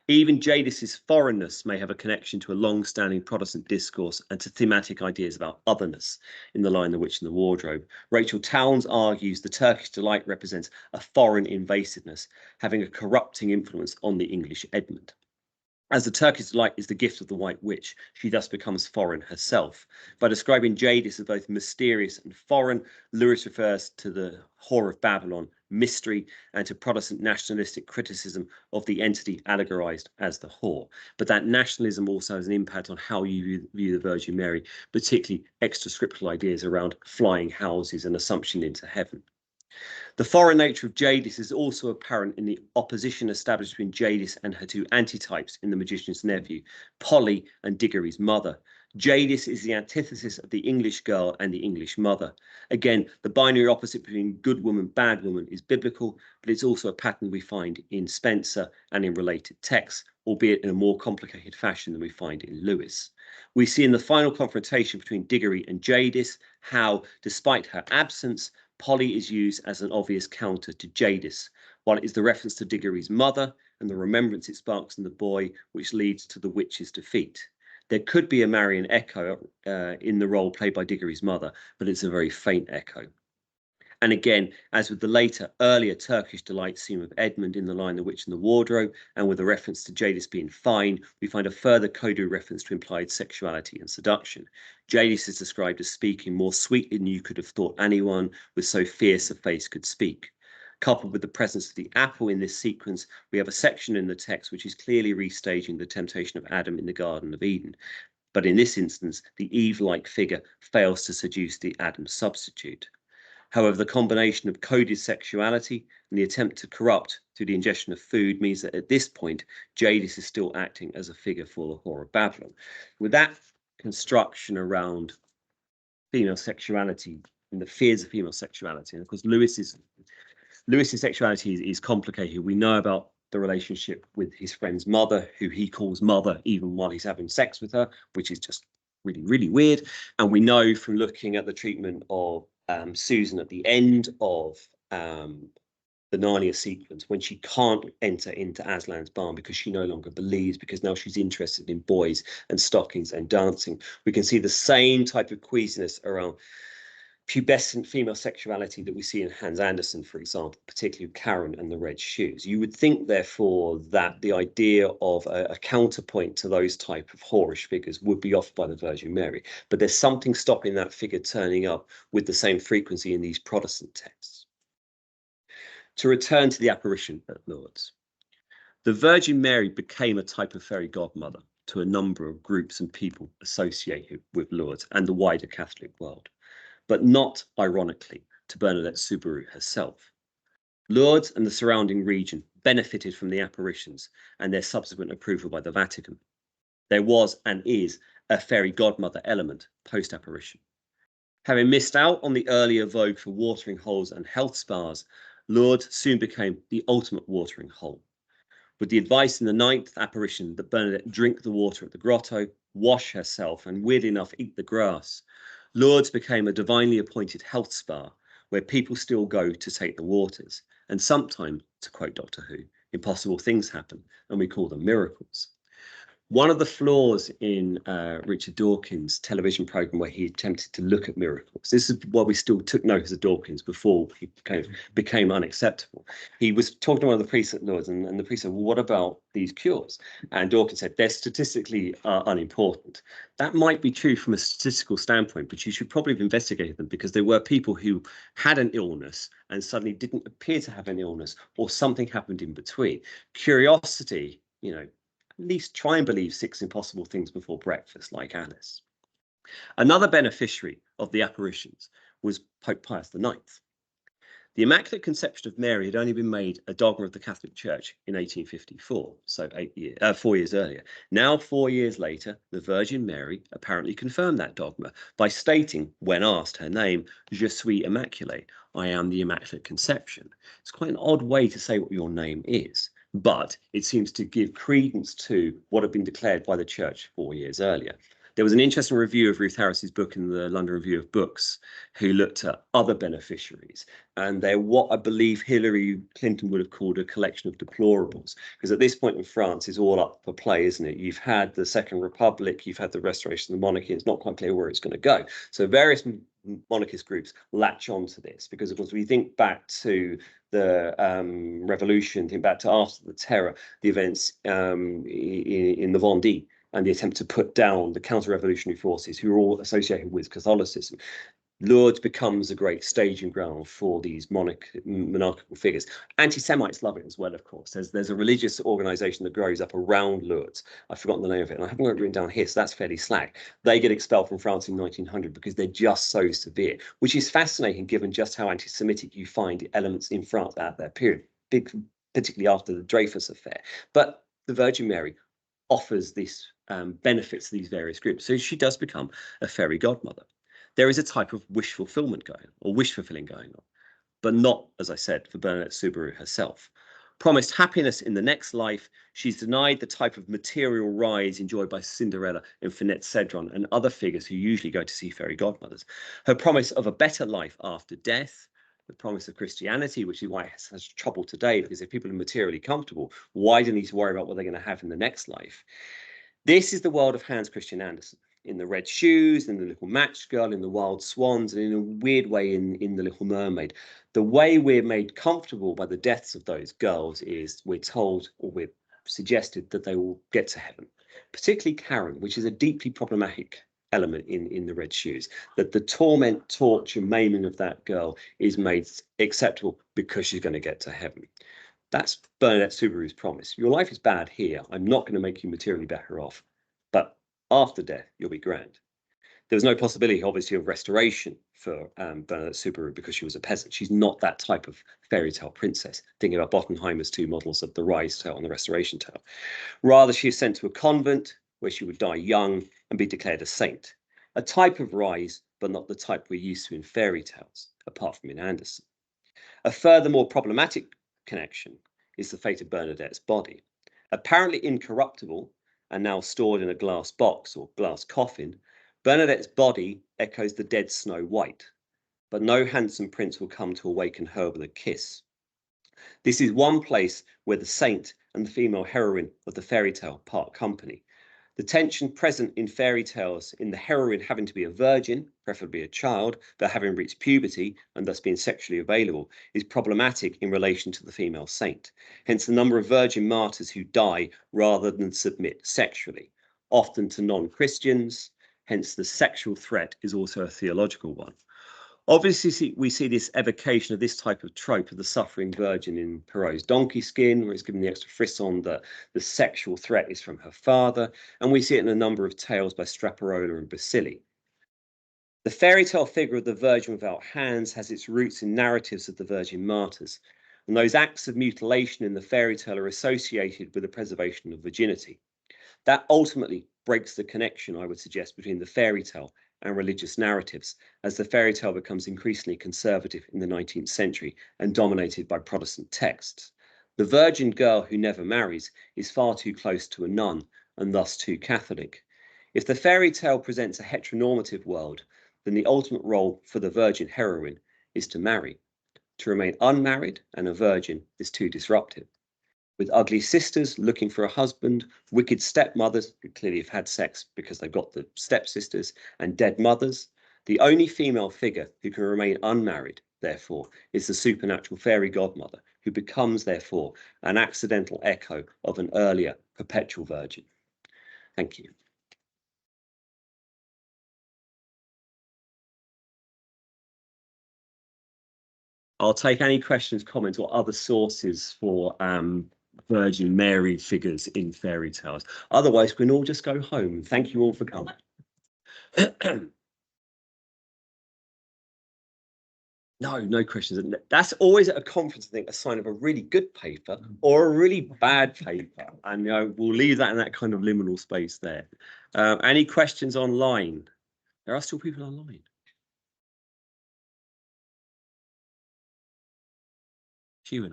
Even Jadis's foreignness may have a connection to a long-standing Protestant discourse and to thematic ideas about otherness in The Lion, the Witch and the Wardrobe. Rachel Towns argues the Turkish delight represents a foreign invasiveness, having a corrupting influence on the English Edmund. As the Turkish delight is the gift of the White Witch, she thus becomes foreign herself. By describing Jadis as both mysterious and foreign, Lewis refers to the whore of Babylon, mystery, and to Protestant nationalistic criticism of the entity allegorized as the whore. But that nationalism also has an impact on how you view the Virgin Mary, particularly extra-scriptural ideas around flying houses and assumption into heaven. The foreign nature of Jadis is also apparent in the opposition established between Jadis and her two antitypes in The Magician's Nephew, Polly and Diggory's mother. Jadis is the antithesis of the English girl and the English mother. Again, the binary opposite between good woman, bad woman is biblical, but it's also a pattern we find in Spencer and in related texts, albeit in a more complicated fashion than we find in Lewis. We see in the final confrontation between Diggory and Jadis how, despite her absence, Polly is used as an obvious counter to Jadis, while it is the reference to Diggory's mother and the remembrance it sparks in the boy which leads to the witch's defeat. There could be a Marian echo in the role played by Diggory's mother, but it's a very faint echo. And again, as with the earlier Turkish delight scene of Edmund in The Lion, the Witch and the Wardrobe, and with a reference to Jadis being fine, we find a further coded reference to implied sexuality and seduction. Jadis is described as speaking more sweetly than you could have thought anyone with so fierce a face could speak. Coupled with the presence of the apple in this sequence, we have a section in the text which is clearly restaging the temptation of Adam in the Garden of Eden. But in this instance, the Eve-like figure fails to seduce the Adam substitute. However, the combination of coded sexuality and the attempt to corrupt through the ingestion of food means that at this point, Jadis is still acting as a figure for the whore of Babylon. With that construction around female sexuality and the fears of female sexuality, and of course, Lewis's sexuality is complicated. We know about the relationship with his friend's mother, who he calls mother even while he's having sex with her, which is just really, really weird. And we know from looking at the treatment of Susan at the end of the Narnia sequence, when she can't enter into Aslan's barn because she no longer believes, because now she's interested in boys and stockings and dancing. We can see the same type of queasiness around pubescent female sexuality that we see in Hans Andersen, for example, particularly with Karen and the Red Shoes. You would think, therefore, that the idea of a counterpoint to those type of whorish figures would be offered by the Virgin Mary, but there's something stopping that figure turning up with the same frequency in these Protestant texts. To return to the apparition at Lourdes, the Virgin Mary became a type of fairy godmother to a number of groups and people associated with Lourdes and the wider Catholic world, but not, ironically, to Bernadette Soubirous herself. Lourdes and the surrounding region benefited from the apparitions and their subsequent approval by the Vatican. There was and is a fairy godmother element post-apparition. Having missed out on the earlier vogue for watering holes and health spas, Lourdes soon became the ultimate watering hole. With the advice in the 9th apparition that Bernadette drink the water at the grotto, wash herself, and weirdly enough, eat the grass, Lourdes became a divinely appointed health spa where people still go to take the waters. And sometimes, to quote Doctor Who, impossible things happen, and we call them miracles. One of the flaws in Richard Dawkins' television program, where he attempted to look at miracles, this is why we still took notice of Dawkins before he kind of became unacceptable. He was talking to one of the priest lords, and the priest said, well, what about these cures? And Dawkins said, they're statistically unimportant. That might be true from a statistical standpoint, but you should probably have investigated them, because there were people who had an illness and suddenly didn't appear to have an illness, or something happened in between. Curiosity, at least try and believe 6 impossible things before breakfast, like Alice. Another beneficiary of the apparitions was Pope Pius IX. The Immaculate Conception of Mary had only been made a dogma of the Catholic Church in 1854, so 4 years earlier. Now, 4 years later, the Virgin Mary apparently confirmed that dogma by stating, when asked her name, "Je suis immaculée," I am the Immaculate Conception. It's quite an odd way to say what your name is, but it seems to give credence to what had been declared by the Church 4 years earlier. There was an interesting review of Ruth Harris's book in the London Review of Books, who looked at other beneficiaries, and they're what I believe Hillary Clinton would have called a collection of deplorables, because at this point in France, it's all up for play, isn't it? You've had the Second Republic, you've had the restoration of the monarchy, it's not quite clear where it's going to go. So various monarchist groups latch onto this, because of course we think back to the revolution, think back to after the terror, the events in the Vendée, and the attempt to put down the counter-revolutionary forces who are all associated with Catholicism. Lourdes becomes a great staging ground for these monarchical figures. Anti-Semites love it as well, of course. There's a religious organization that grows up around Lourdes. I've forgotten the name of it, and I haven't got it written down here, so that's fairly slack. They get expelled from France in 1900 because they're just so severe, which is fascinating given just how anti-Semitic you find elements in France at that period, particularly after the Dreyfus affair. But the Virgin Mary offers this benefits to these various groups. So she does become a fairy godmother. There is a type of wish fulfillment going on, or wish fulfilling going on, but not, as I said, for Bernadette Soubirous herself. Promised happiness in the next life, she's denied the type of material rise enjoyed by Cinderella and Finette Cedron and other figures who usually go to see fairy godmothers. Her promise of a better life after death, the promise of Christianity, which is why it has trouble today, because if people are materially comfortable, why do they need to worry about what they're going to have in the next life? This is the world of Hans Christian Andersen, in the Red Shoes, in the Little Match Girl, in the Wild Swans, and in a weird way in the Little Mermaid. The way we're made comfortable by the deaths of those girls is we're told, or we're suggested, that they will get to heaven, particularly Karen, which is a deeply problematic element in the Red Shoes, that the torment, torture, maiming of that girl is made acceptable because she's going to get to heaven. That's Bernadette Soubirous' promise. Your life is bad here. I'm not going to make you materially better off, but after death, you'll be grand. There was no possibility, obviously, of restoration for Bernadette Soubirous because she was a peasant. She's not that type of fairy tale princess, thinking about Bottenheimer's two models of the Rise tale and the Restoration tale. Rather, she is sent to a convent where she would die young and be declared a saint. A type of rise, but not the type we're used to in fairy tales, apart from in Andersen. A further, more problematic connection is the fate of Bernadette's body. Apparently incorruptible and now stored in a glass box or glass coffin, Bernadette's body echoes the dead Snow White, but no handsome prince will come to awaken her with a kiss. This is one place where the saint and the female heroine of the fairy tale part company. The tension present in fairy tales in the heroine having to be a virgin, preferably a child, but having reached puberty and thus being sexually available, is problematic in relation to the female saint. Hence the number of virgin martyrs who die rather than submit sexually, often to non-Christians. Hence the sexual threat is also a theological one. Obviously, we see this evocation of this type of trope of the suffering virgin in Perrault's Donkey Skin, where it's given the extra frisson that the sexual threat is from her father, and we see it in a number of tales by Straparola and Basili. The fairy tale figure of the Virgin without hands has its roots in narratives of the Virgin Martyrs, and those acts of mutilation in the fairy tale are associated with the preservation of virginity. That ultimately breaks the connection, I would suggest, between the fairy tale and religious narratives, as the fairy tale becomes increasingly conservative in the 19th century and dominated by Protestant texts. The virgin girl who never marries is far too close to a nun and thus too Catholic. If the fairy tale presents a heteronormative world, then the ultimate role for the virgin heroine is to marry. To remain unmarried and a virgin is too disruptive. with ugly sisters looking for a husband, wicked stepmothers who clearly have had sex because they've got the stepsisters, and dead mothers. The only female figure who can remain unmarried, therefore, is the supernatural fairy godmother, who becomes, therefore, an accidental echo of an earlier perpetual virgin. Thank you. I'll take any questions, comments, or other sources for Virgin Mary figures in fairy tales. Otherwise, we can all just go home. Thank you all for coming. No questions. That's always at a conference, I think, a sign of a really good paper or a really bad paper. And we'll leave that in that kind of liminal space there. Any questions online? There are still people online. Q&A.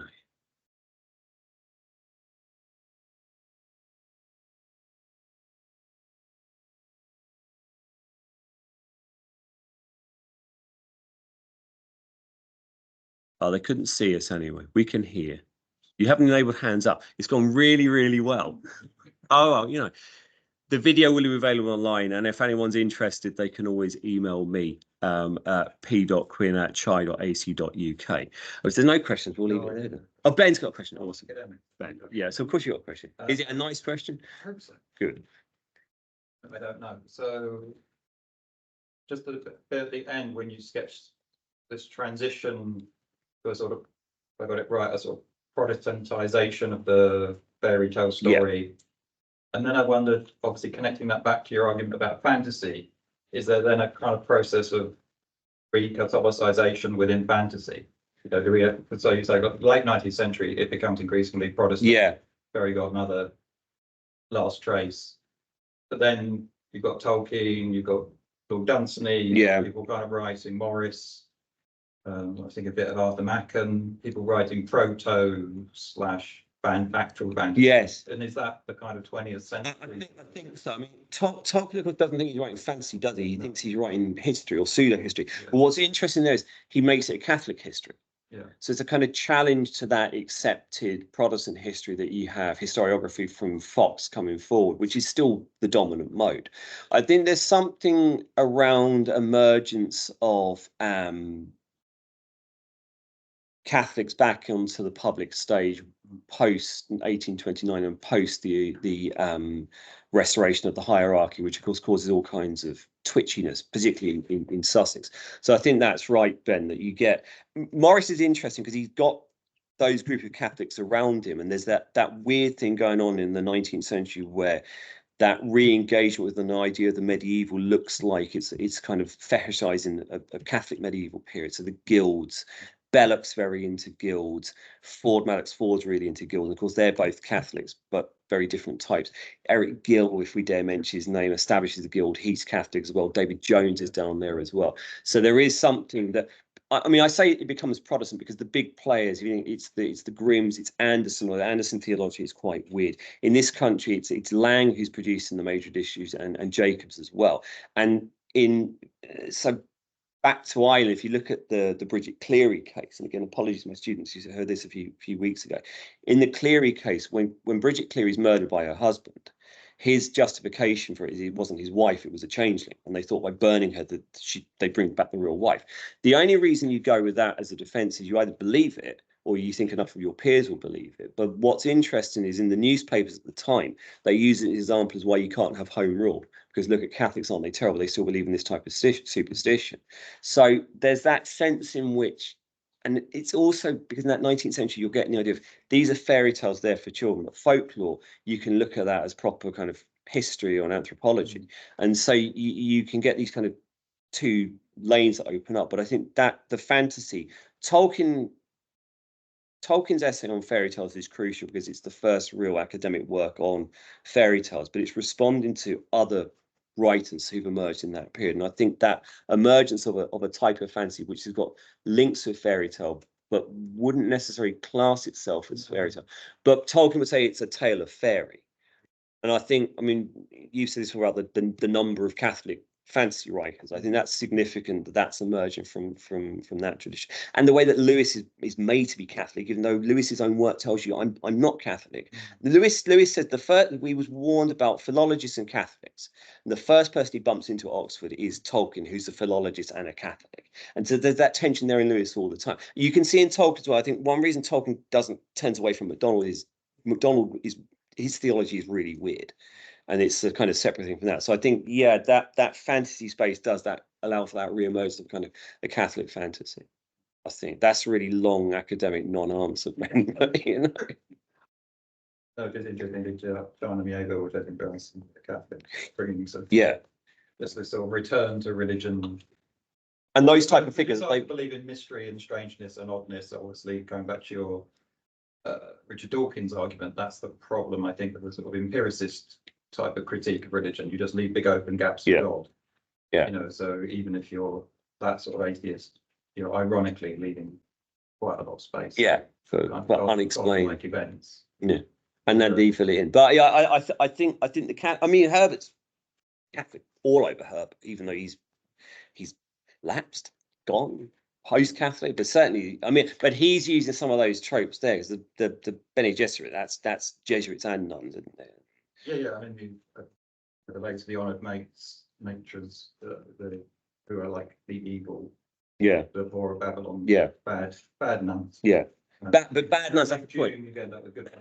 Oh, they couldn't see us anyway. We can hear. You haven't enabled hands up. It's gone really, really well. Oh, well, the video will be available online. And if anyone's interested, they can always email me at p.quinn@chi.ac.uk. If there's no questions, we'll leave it there. Oh, Ben's got a question. Awesome. Ben. Yeah, so of course you've got a question. Is it a nice question? I hope so. Good. I don't know. So just a bit at the end, when you sketch this transition to a sort of, if I got it right, a sort of Protestantization of the fairy tale story. Yeah. And then I wondered, obviously connecting that back to your argument about fantasy, is there then a kind of process of re-Catholicization within fantasy? Do we? So you say late 19th century, it becomes increasingly Protestant. Yeah. Fairy godmother, last trace. But then you've got Tolkien, you've got Lord Dunsany, yeah, people kind of writing Morris. I think a bit of Arthur Machen, people writing proto / actual fantasy. Yes. And is that the kind of 20th century? I think so. I mean, Tolkien doesn't think he's writing fantasy, does he? He thinks he's writing history or pseudo history. Yeah. But what's interesting there is he makes it a Catholic history. Yeah. So it's a kind of challenge to that accepted Protestant history that you have, historiography from Fox coming forward, which is still the dominant mode. I think there's something around emergence of Catholics back onto the public stage post 1829 and post the restoration of the hierarchy, which of course causes all kinds of twitchiness, particularly in Sussex. So I think that's right, Ben, that you get. Morris is interesting because he's got those group of Catholics around him, and there's that weird thing going on in the 19th century where that re-engagement with an idea of the medieval looks like it's kind of fetishizing a Catholic medieval period. So the guilds, Belloc's very into guilds, Madox Ford's really into guilds. And of course, they're both Catholics, but very different types. Eric Gill, if we dare mention his name, establishes a guild. He's Catholic as well. David Jones is down there as well. So there is something that, I mean, I say it becomes Protestant because the big players, it's the Grimms, it's Anderson, or the Anderson theology is quite weird. In this country, it's Lang who's producing the major issues and Jacobs as well. And so back to Ireland, if you look at the Bridget Cleary case, and again, apologies to my students who heard this a few weeks ago. In the Cleary case, when Bridget Cleary is murdered by her husband, his justification for it wasn't his wife, it was a changeling. And they thought by burning her that they bring back the real wife. The only reason you go with that as a defense is you either believe it or you think enough of your peers will believe it. But what's interesting is in the newspapers at the time, they use it as an example as why you can't have home rule. Because look at Catholics, aren't they terrible? They still believe in this type of superstition. So there's that sense in which, and it's also because in that 19th century, you're getting the idea of these are fairy tales there for children. But folklore, you can look at that as proper kind of history or anthropology. And so you can get these kind of two lanes that open up. But I think that the fantasy, Tolkien's essay on fairy tales is crucial because it's the first real academic work on fairy tales, but it's responding to other writers who've emerged in that period. And I think that emergence of a type of fantasy which has got links with fairy tale, but wouldn't necessarily class itself as fairy tale. But Tolkien would say it's a tale of fairy. And I think, I mean, you've said this about the number of Catholic fantasy writers. I think that's significant that that's emerging from that tradition, and the way that Lewis is made to be Catholic, even though Lewis's own work tells you I'm not Catholic. Lewis said the first we was warned about philologists and Catholics, and the first person he bumps into at Oxford is Tolkien, who's a philologist and a Catholic, and so there's that tension there in Lewis all the time. You can see in Tolkien as well. I think one reason Tolkien turns away from MacDonald is his theology is really weird. And it's a kind of separate thing from that. So I think, yeah, that fantasy space does that allow for that re-emergence of kind of a Catholic fantasy. I think that's really long academic non-answer, man. You know? No, just interesting to John Amiego, which I think was Catholic, bringing sort of just this sort of return to religion. And those type of figures, they believe in mystery and strangeness and oddness. Obviously, going back to your Richard Dawkins argument, that's the problem, I think, with the sort of empiricist type of critique of religion. You just leave big open gaps of God. Yeah. You know, so even if you're that sort of atheist, you're ironically leaving quite a lot of space. Yeah, for unexplained like events. Yeah, and then they fill it in. But yeah, I think I mean Herbert's Catholic all over Herbert, even though he's lapsed, gone, post-Catholic, but certainly, I mean, but he's using some of those tropes there because the Bene Gesserit, that's Jesuits and nuns, isn't it? Yeah. I mean, the later the honoured matures, who are like the evil. Yeah. The Whore of Babylon. Yeah. Bad nuns. Yeah. But bad nuns. That's the point. Again, that was good.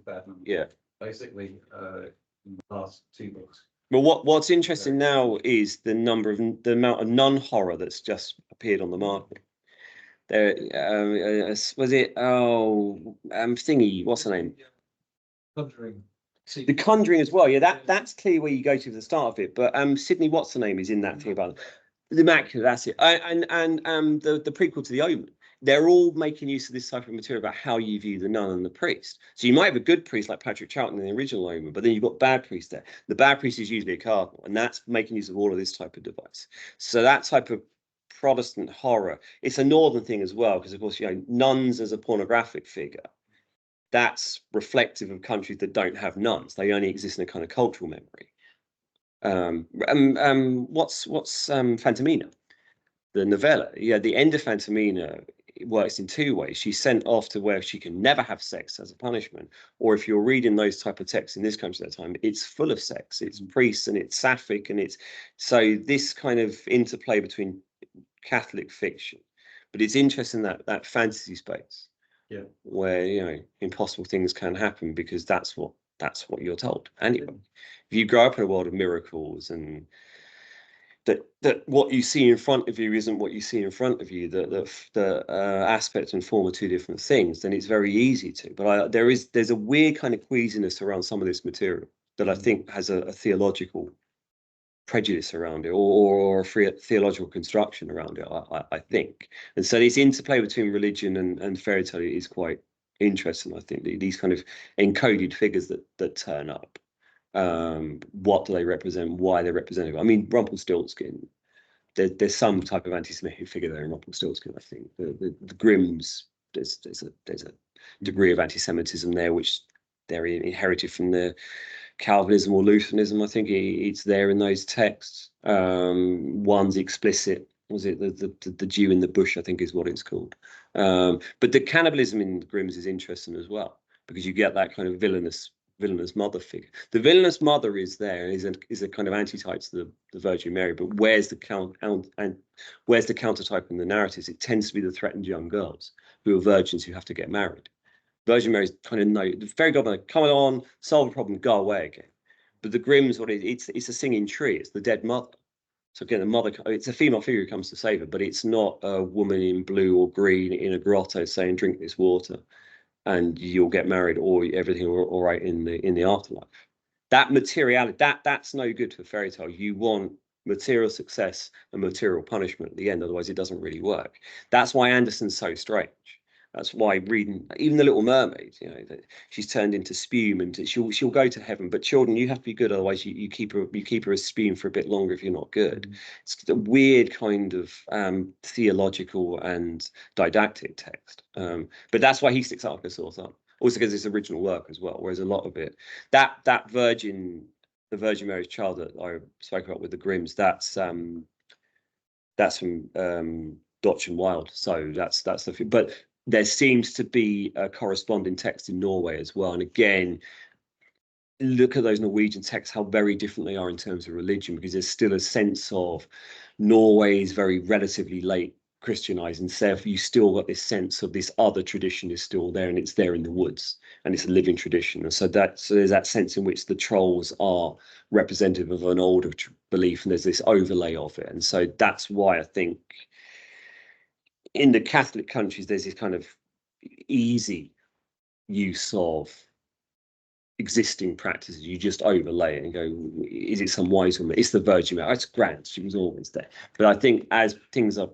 Bad nuns. Yeah. Basically, in the last 2 books. Well, what's interesting now is the amount of nun horror that's just appeared on the market. There was it. Thingy. What's her name? Conjuring. The Conjuring as well. Yeah, that's clearly where you go to the start of it. But Sydney, what's her name, is in that thing about the Immaculate. That's it. And the prequel to the Omen. They're all making use of this type of material about how you view the nun and the priest. So you might have a good priest like Patrick Troughton in the original Omen, but then you've got bad priest there. The bad priest is usually a cardinal, and that's making use of all of this type of device. So that type of Protestant horror, it's a northern thing as well, because of course, nuns as a pornographic figure, that's reflective of countries that don't have nuns. They only exist in a kind of cultural memory. What's Fantomina? The novella, the end of Fantomina works in 2 ways. She's sent off to where she can never have sex as a punishment, or if you're reading those type of texts in this country at that time, it's full of sex. It's priests and it's sapphic, and it's so this kind of interplay between Catholic fiction, but it's interesting that fantasy space, where impossible things can happen because that's what you're told. Anyway, if you grow up in a world of miracles and that what you see in front of you isn't what you see in front of you, the aspect and form are 2 different things, then it's very easy to. But there's a weird kind of queasiness around some of this material that I think has a theological prejudice around it, or a theological construction around it, I think. And so this interplay between religion and fairy tale is quite interesting. I think these kind of encoded figures that turn up. What do they represent? Why they're represented? I mean, Rumpelstiltskin. There's some type of anti-Semitic figure there in Rumpelstiltskin. I think the Grimms. There's a degree of anti-Semitism there, which they're inherited from the Calvinism or Lutheranism. I think it's there in those texts. One's explicit. Was it the Jew in the bush? I think is what it's called. But the cannibalism in the Grimms is interesting as well, because you get that kind of villainous mother figure. The villainous mother is there, is a kind of antitype to the Virgin Mary. But where's the countertype in the narratives? It tends to be the threatened young girls who are virgins who have to get married. Virgin Mary's kind of the fairy godmother, come on, solve a problem, go away again. But the Grimms, it's a singing tree. It's the dead mother. So again, the mother, it's a female figure who comes to save her, but it's not a woman in blue or green in a grotto saying, drink this water and you'll get married, or everything all right in the afterlife. That materiality, that's no good for fairy tale. You want material success and material punishment at the end, otherwise it doesn't really work. That's why Anderson's so strange. That's why reading even The Little Mermaid, that she's turned into spume and she'll go to heaven. But children, you have to be good, otherwise you keep her as spume for a bit longer if you're not good. It's a weird kind of theological and didactic text. But that's why he sticks out like a sore thumb. Also because it's original work as well, whereas a lot of it, that virgin the Virgin Mary's Child that I spoke about with the Grimms, that's from Dodge and Wilde. So that's the, but there seems to be a corresponding text in Norway as well. And again, look at those Norwegian texts, how very different they are in terms of religion, because there's still a sense of Norway is very relatively late Christianized, and so you still got this sense of this other tradition is still there, and it's there in the woods, and it's a living tradition. And so there's that sense in which the trolls are representative of an older belief, and there's this overlay of it. And so that's why I think in the Catholic countries there's this kind of easy use of existing practices. You just overlay it and go, is it some wise woman? It's the Virgin Mary. It's grand, she was always there. But I think as things are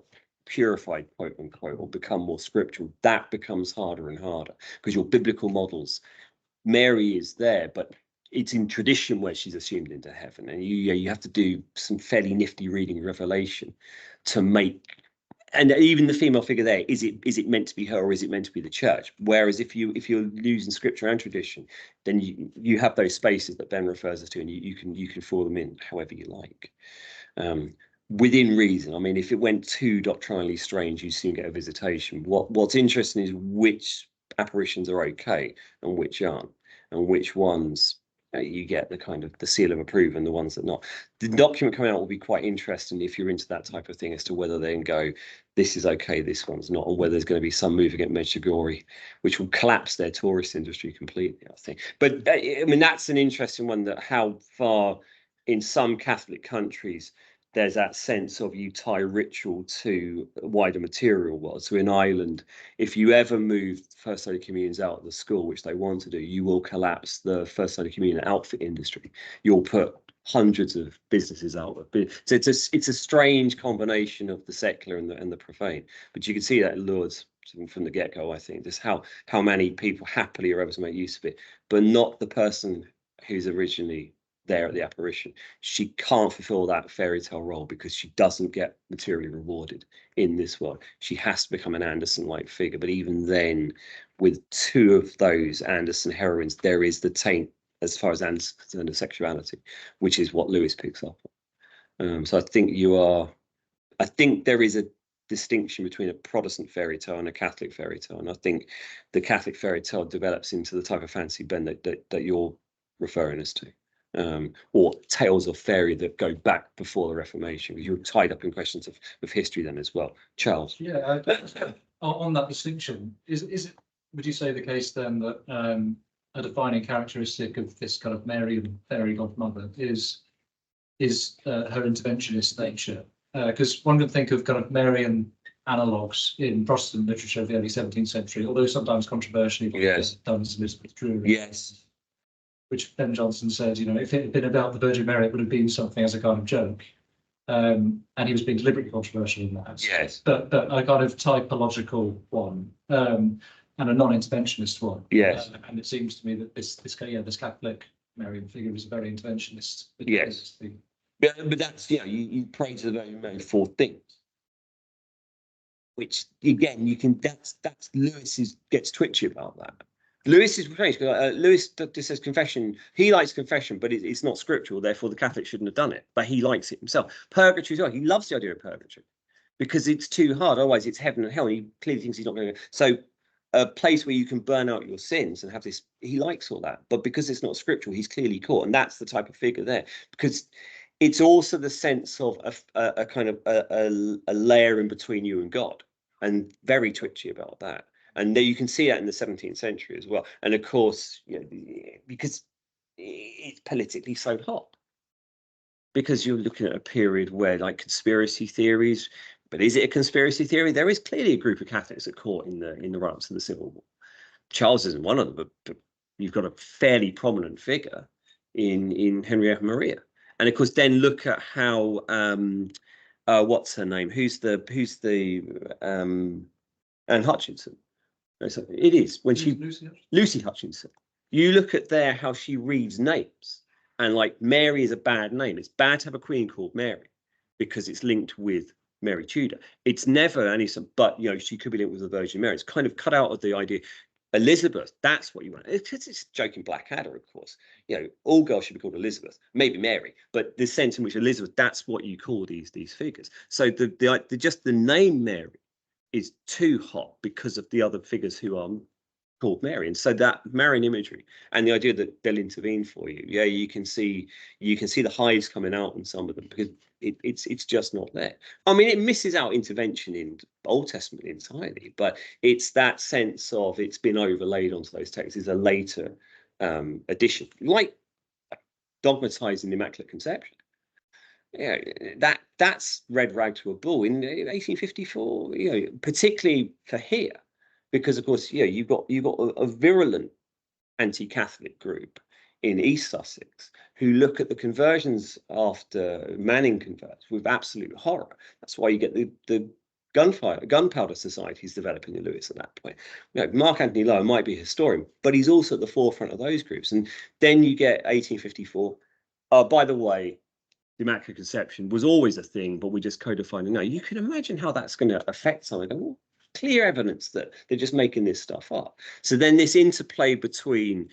purified, quote unquote, or become more scriptural, that becomes harder and harder, because your biblical models, Mary is there, but it's in tradition where she's assumed into heaven, and you have to do some fairly nifty reading of Revelation to make. And even the female figure there, is it meant to be her, or is it meant to be the church? Whereas if you're using scripture and tradition, then you have those spaces that Ben refers us to, and you can fill them in however you like, within reason. I mean, if it went too doctrinally strange, you soon get a visitation. What's interesting is which apparitions are okay and which aren't, and which ones you get the kind of the seal of approval, and the ones that not. The document coming out will be quite interesting if you're into that type of thing, as to whether they can go, this is okay, this one's not, or whether there's going to be some move against Medjugorje, which will collapse their tourist industry completely, I think. But I mean, that's an interesting one, that how far in some Catholic countries there's that sense of you tie ritual to wider material world. So in Ireland, if you ever move First Holy Communions out of the school, which they want to do, you will collapse the First Holy Communion outfit industry. You'll put hundreds of businesses out of it. So it's a strange combination of the secular and the profane. But you can see that in Lourdes from the get-go, I think, just how many people happily are able to make use of it, but not the person who's originally there at the apparition. She can't fulfill that fairy tale role because she doesn't get materially rewarded in this world. She has to become an Anderson-like figure. But even then, with two of those Anderson heroines, there is the taint as far as Anderson's concerned of sexuality, which is what Lewis picks up on. So I think there is a distinction between a Protestant fairy tale and a Catholic fairy tale, and I think the Catholic fairy tale develops into the type of fantasy, Ben, that you're referring us to. Or tales of fairy that go back before the Reformation, because you're tied up in questions of history then as well. Charles? Yeah, on that distinction, is it, would you say the case then that a defining characteristic of this kind of Marian fairy godmother is her interventionist nature? Because one can think of kind of Marian analogues in Protestant literature of the early 17th century, although sometimes controversially, yes, done as Elizabeth Drury. Yes. Which Ben Jonson said, if it had been about the Virgin Mary, it would have been something as a kind of joke. And he was being deliberately controversial in that. Yes. But a kind of typological one, and a non-interventionist one. Yes. And it seems to me that this Catholic Marian figure is a very interventionist. Yes. But that's, you pray to the Virgin Mary for things, which again, that's Lewis gets twitchy about that. Lewis is strange. Lewis just says confession. He likes confession, but it's not scriptural. Therefore, the Catholic shouldn't have done it. But he likes it himself. Purgatory as well. He loves the idea of purgatory because it's too hard. Otherwise, it's heaven and hell. And he clearly thinks he's not going to. So, a place where you can burn out your sins and have this. He likes all that, but because it's not scriptural, he's clearly caught, and that's the type of figure there. Because it's also the sense of a kind of a layer in between you and God, and very twitchy about that. And you can see that in the 17th century as well. And of course, because it's politically so hot, because you're looking at a period where, like, conspiracy theories. But is it a conspiracy theory? There is clearly a group of Catholics at court in the run-up to the Civil War. Charles isn't one of them, but you've got a fairly prominent figure in Henrietta Maria. And of course, then look at how what's her name? Who's the Anne Hutchinson? It is when Lucy Hutchinson. You look at there how she reads names, and like Mary is a bad name. It's bad to have a queen called Mary because it's linked with Mary Tudor. It's never any, but she could be linked with the Virgin Mary. It's kind of cut out of the idea. Elizabeth, that's what you want. It's joking Blackadder, of course. You know, all girls should be called Elizabeth, maybe Mary, but the sense in which Elizabeth, that's what you call these figures. So the just the name Mary is too hot because of the other figures who are called Mary. And so that Marian imagery and the idea that they'll intervene for you. Yeah, you can see the hives coming out on some of them because it's just not there. I mean, it misses out intervention in Old Testament entirely, but it's that sense of it's been overlaid onto those texts is a later addition, like dogmatizing the Immaculate Conception. Yeah, that's red rag to a bull in 1854. You know, particularly for here, because of course, yeah, you've got a virulent anti-Catholic group in East Sussex who look at the conversions after Manning converts with absolute horror. That's why you get the gunpowder societies developing in Lewis at that point. You know, Mark Anthony Lower might be a historian, but he's also at the forefront of those groups. And then you get 1854. By the way, the Immaculate Conception was always a thing, but we just codified it now. You can imagine how that's going to affect something. Well, clear evidence that they're just making this stuff up. So then this interplay between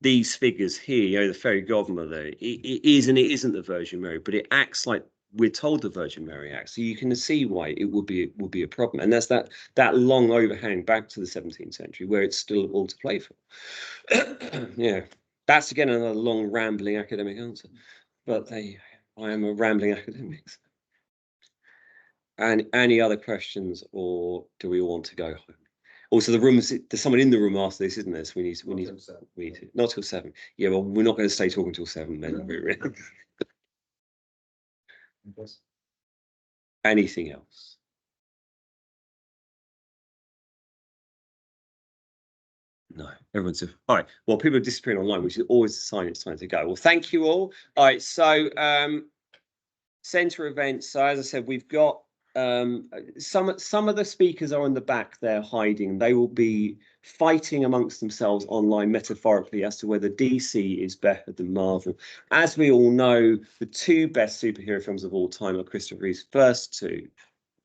these figures here, you know, the fairy godmother, it is and it isn't the Virgin Mary, but it acts like we're told the Virgin Mary acts. So you can see why it would be a problem. And that's that long overhang back to the 17th century where it's still all to play for. Yeah, that's again another long rambling academic answer. But I am a rambling academic. And any other questions, or do we all want to go home? Also, the room there's someone in the room after this, isn't there? So we need to not till 7. Yeah, well, we're not going to stay talking till 7 then. Yes. Anything else? No, everyone's all right. Well, people are disappearing online, which is always a sign it's time to go. Well, thank you all. All right, so centre events. So as I said, we've got some of the speakers are on the back there hiding. They will be fighting amongst themselves online metaphorically as to whether DC is better than Marvel. As we all know, the 2 best superhero films of all time are Christopher Reeve's first 2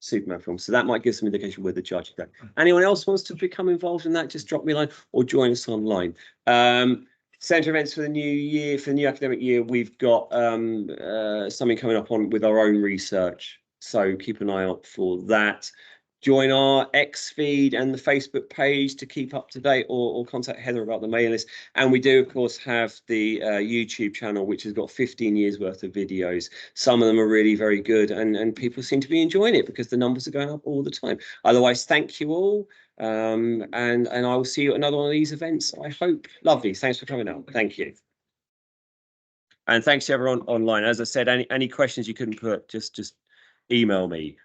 Superman films. So that might give some indication where the judge is. Anyone else wants to become involved in that, just drop me a line or join us online. Centre events for the new year, for the new academic year, we've got something coming up on with our own research. So keep an eye out for that. Join our X feed and the Facebook page to keep up to date, or contact Heather about the mailing list. And we do, of course, have the YouTube channel, which has got 15 years worth of videos. Some of them are really very good, and people seem to be enjoying it because the numbers are going up all the time. Otherwise, thank you all. And I will see you at another one of these events, I hope. Lovely. Thanks for coming out. Thank you. And thanks to everyone online. As I said, any questions you couldn't put, just email me.